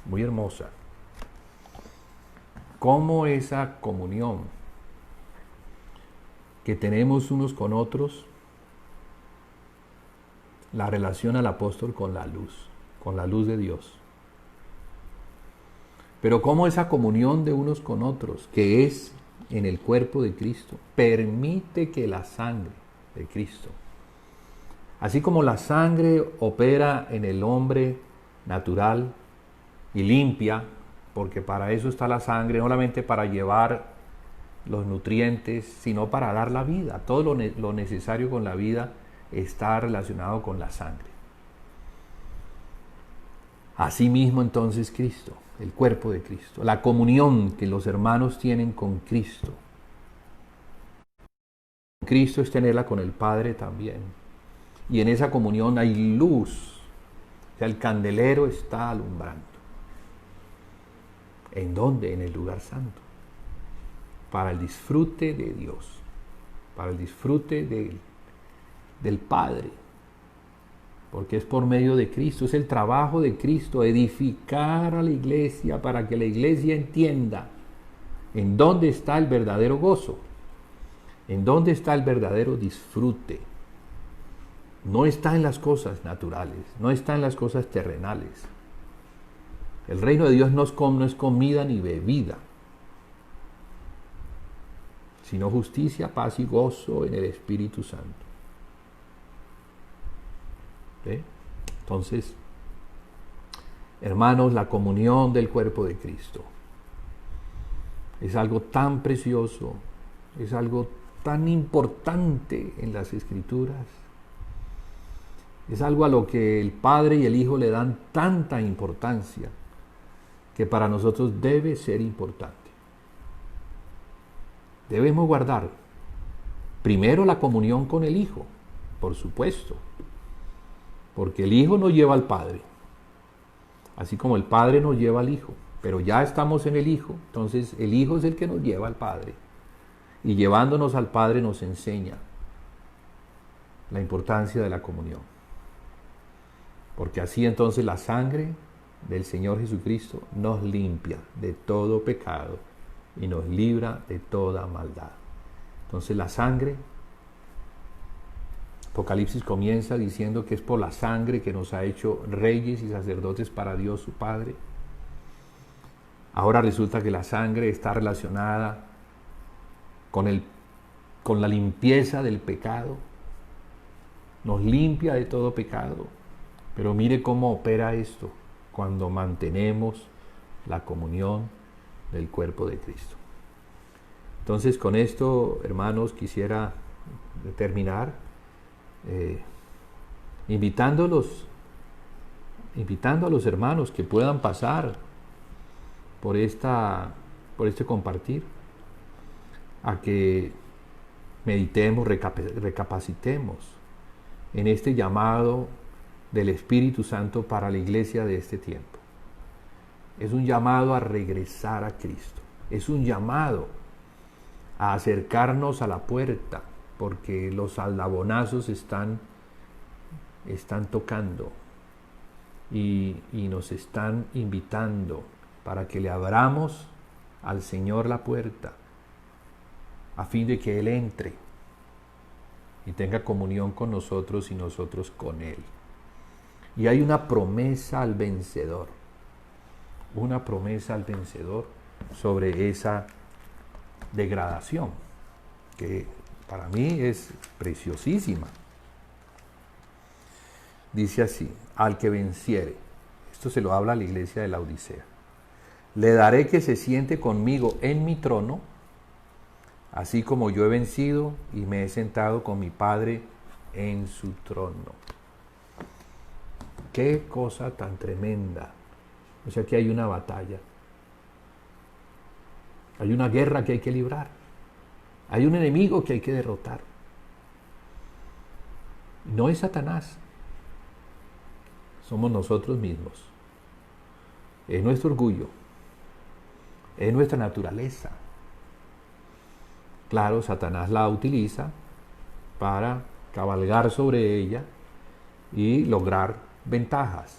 muy hermosa. Cómo esa comunión que tenemos unos con otros la relaciona el apóstol con la luz de Dios. Pero cómo esa comunión de unos con otros, que es en el cuerpo de Cristo, permite que la sangre de Cristo, así como la sangre opera en el hombre natural y limpia, porque para eso está la sangre, no solamente para llevar los nutrientes, sino para dar la vida. Todo lo necesario con la vida está relacionado con la sangre. Asimismo entonces Cristo, el cuerpo de Cristo, la comunión que los hermanos tienen con Cristo. Cristo es tenerla con el Padre también. Y en esa comunión hay luz. O sea, el candelero está alumbrando. ¿En dónde? En el lugar santo. Para el disfrute de Dios. Para el disfrute del Padre. Porque es por medio de Cristo, es el trabajo de Cristo, edificar a la iglesia para que la iglesia entienda en dónde está el verdadero gozo, en dónde está el verdadero disfrute. No está en las cosas naturales, no está en las cosas terrenales. El reino de Dios no es comida ni bebida, sino justicia, paz y gozo en el Espíritu Santo. Entonces, hermanos, la comunión del cuerpo de Cristo es algo tan precioso, es algo tan importante en las Escrituras, es algo a lo que el Padre y el Hijo le dan tanta importancia, que para nosotros debe ser importante. Debemos guardar primero la comunión con el Hijo, por supuesto, porque el Hijo nos lleva al Padre, así como el Padre nos lleva al Hijo, pero ya estamos en el Hijo, entonces el Hijo es el que nos lleva al Padre, y llevándonos al Padre nos enseña la importancia de la comunión, porque así entonces la sangre del Señor Jesucristo nos limpia de todo pecado y nos libra de toda maldad. Entonces la sangre, Apocalipsis comienza diciendo que es por la sangre que nos ha hecho reyes y sacerdotes para Dios su Padre. Ahora resulta que la sangre está relacionada con la limpieza del pecado. Nos limpia de todo pecado. Pero mire cómo opera esto cuando mantenemos la comunión del cuerpo de Cristo. Entonces, con esto, hermanos, quisiera terminar invitando a los hermanos que puedan pasar por este compartir, a que meditemos, recapacitemos en este llamado del Espíritu Santo para la iglesia de este tiempo. Es un llamado a regresar a Cristo, es un llamado a acercarnos a la puerta, porque los aldabonazos están tocando y nos están invitando para que le abramos al Señor la puerta, a fin de que Él entre y tenga comunión con nosotros y nosotros con Él. Y hay una promesa al vencedor, sobre esa degradación, que para mí es preciosísima. Dice así: al que venciere, esto se lo habla a la iglesia de la Odisea, le daré que se siente conmigo en mi trono, así como yo he vencido y me he sentado con mi Padre en su trono. Qué cosa tan tremenda. O sea que hay una batalla. Hay una guerra que hay que librar. Hay un enemigo que hay que derrotar. No es Satanás. Somos nosotros mismos. Es nuestro orgullo. Es nuestra naturaleza. Claro, Satanás la utiliza para cabalgar sobre ella y lograr ventajas.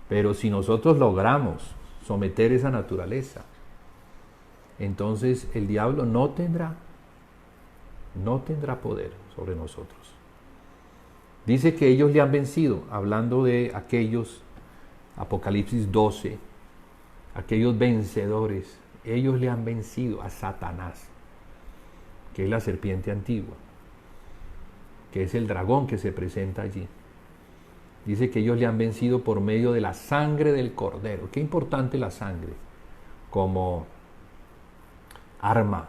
Pero si nosotros logramos someter esa naturaleza, entonces el diablo no tendrá poder sobre nosotros. Dice que ellos le han vencido, hablando de aquellos, Apocalipsis 12, aquellos vencedores, ellos le han vencido a Satanás, que es la serpiente antigua, que es el dragón que se presenta allí. Dice que ellos le han vencido por medio de la sangre del Cordero. Qué importante la sangre como arma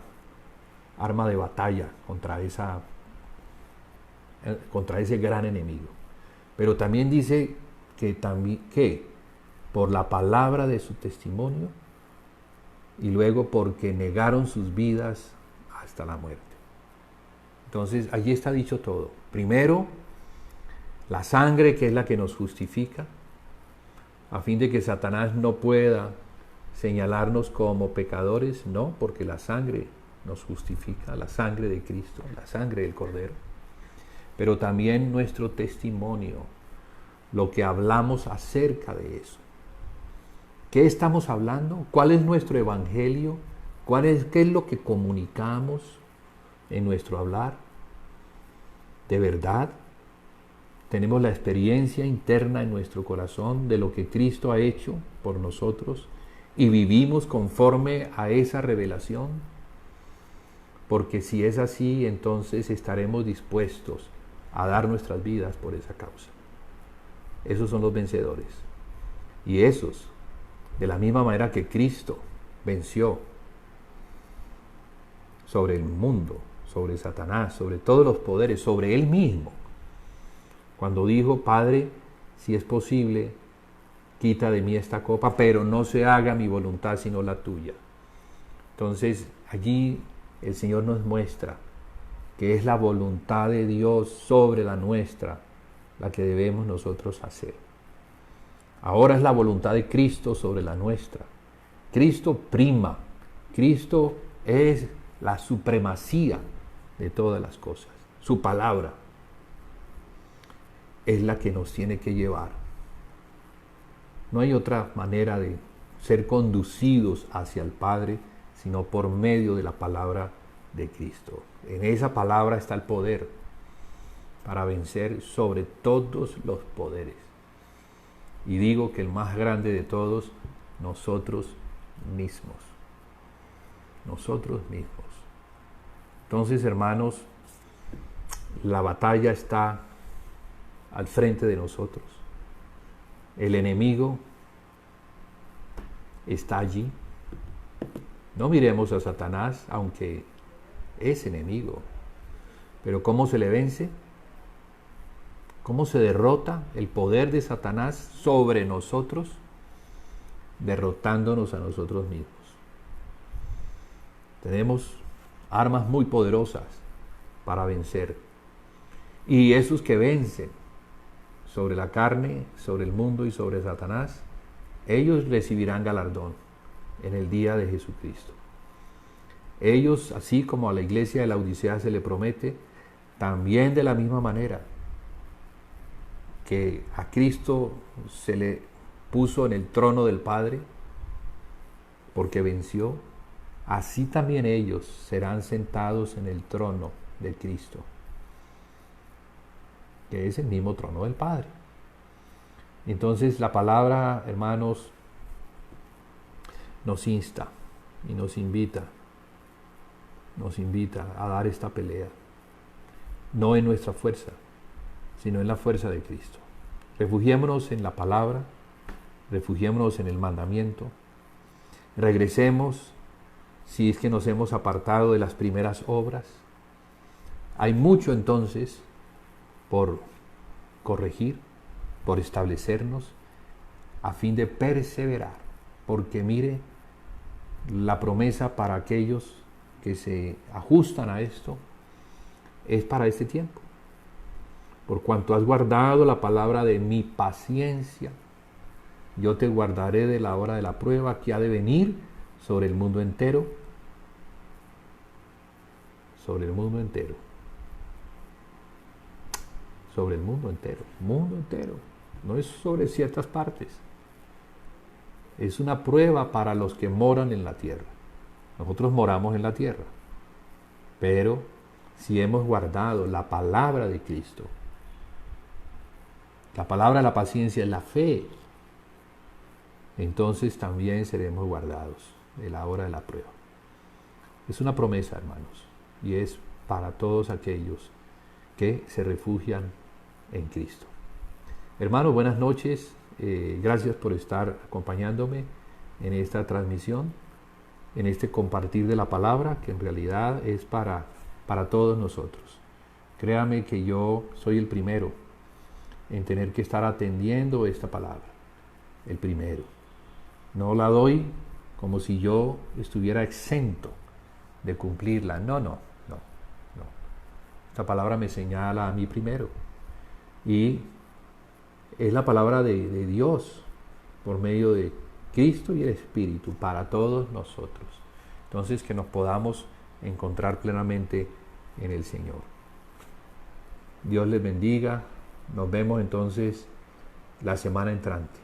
de batalla contra ese gran enemigo. Pero también dice que por la palabra de su testimonio y luego porque negaron sus vidas hasta la muerte. Entonces allí está dicho todo. Primero, la sangre, que es la que nos justifica, a fin de que Satanás no pueda señalarnos como pecadores, no, porque la sangre nos justifica, la sangre de Cristo, la sangre del Cordero, pero también nuestro testimonio, lo que hablamos acerca de eso. ¿Qué estamos hablando? ¿Cuál es nuestro evangelio? ¿Qué es lo que comunicamos en nuestro hablar? ¿De verdad tenemos la experiencia interna en nuestro corazón de lo que Cristo ha hecho por nosotros y vivimos conforme a esa revelación? Porque si es así, entonces estaremos dispuestos a dar nuestras vidas por esa causa. Esos son los vencedores. Y esos, de la misma manera que Cristo venció sobre el mundo, sobre Satanás, sobre todos los poderes, sobre Él mismo, cuando dijo: Padre, si es posible, quita de mí esta copa, pero no se haga mi voluntad sino la tuya. Entonces allí el Señor nos muestra que es la voluntad de Dios sobre la nuestra la que debemos nosotros hacer. Ahora es la voluntad de Cristo sobre la nuestra. Cristo prima. Cristo es la supremacía de todas las cosas. Su palabra es la que nos tiene que llevar. No hay otra manera de ser conducidos hacia el Padre sino por medio de la palabra de Cristo. En esa palabra está el poder para vencer sobre todos los poderes. Y digo que el más grande de todos, nosotros mismos. Nosotros mismos. Entonces, hermanos, la batalla está al frente de nosotros. El enemigo está allí. No miremos a Satanás, aunque es enemigo. Pero ¿cómo se le vence? ¿Cómo se derrota el poder de Satanás sobre nosotros? Derrotándonos a nosotros mismos. Tenemos armas muy poderosas para vencer. Y esos que vencen sobre la carne, sobre el mundo y sobre Satanás, ellos recibirán galardón en el día de Jesucristo. Ellos, así como a la iglesia de la Odisea se le promete, también de la misma manera que a Cristo se le puso en el trono del Padre, porque venció, así también ellos serán sentados en el trono de Cristo, que es el mismo trono del Padre. Entonces la palabra, hermanos, nos insta y nos invita a dar esta pelea, no en nuestra fuerza, sino en la fuerza de Cristo. Refugiémonos en la palabra, refugiémonos en el mandamiento, regresemos si es que nos hemos apartado de las primeras obras. Hay mucho entonces por corregir, por establecernos, a fin de perseverar, porque mire, la promesa para aquellos que se ajustan a esto es para este tiempo. Por cuanto has guardado la palabra de mi paciencia, yo te guardaré de la hora de la prueba que ha de venir sobre el mundo entero. Sobre el mundo entero. Sobre el mundo entero. Mundo entero. No es sobre ciertas partes. Es una prueba para los que moran en la tierra. Nosotros moramos en la tierra. Pero si hemos guardado la palabra de Cristo, la palabra de la paciencia es la fe, entonces también seremos guardados de la hora de la prueba. Es una promesa, hermanos, y es para todos aquellos que se refugian en Cristo. Hermanos, buenas noches. Gracias por estar acompañándome en esta transmisión, en este compartir de la palabra, que en realidad es para todos nosotros. Créame que yo soy el primero en tener que estar atendiendo esta palabra. El primero. No la doy como si yo estuviera exento de cumplirla. No. Esta palabra me señala a mí primero. Y es la palabra de Dios por medio de Cristo y el Espíritu para todos nosotros. Entonces, que nos podamos encontrar plenamente en el Señor. Dios les bendiga. Nos vemos entonces la semana entrante.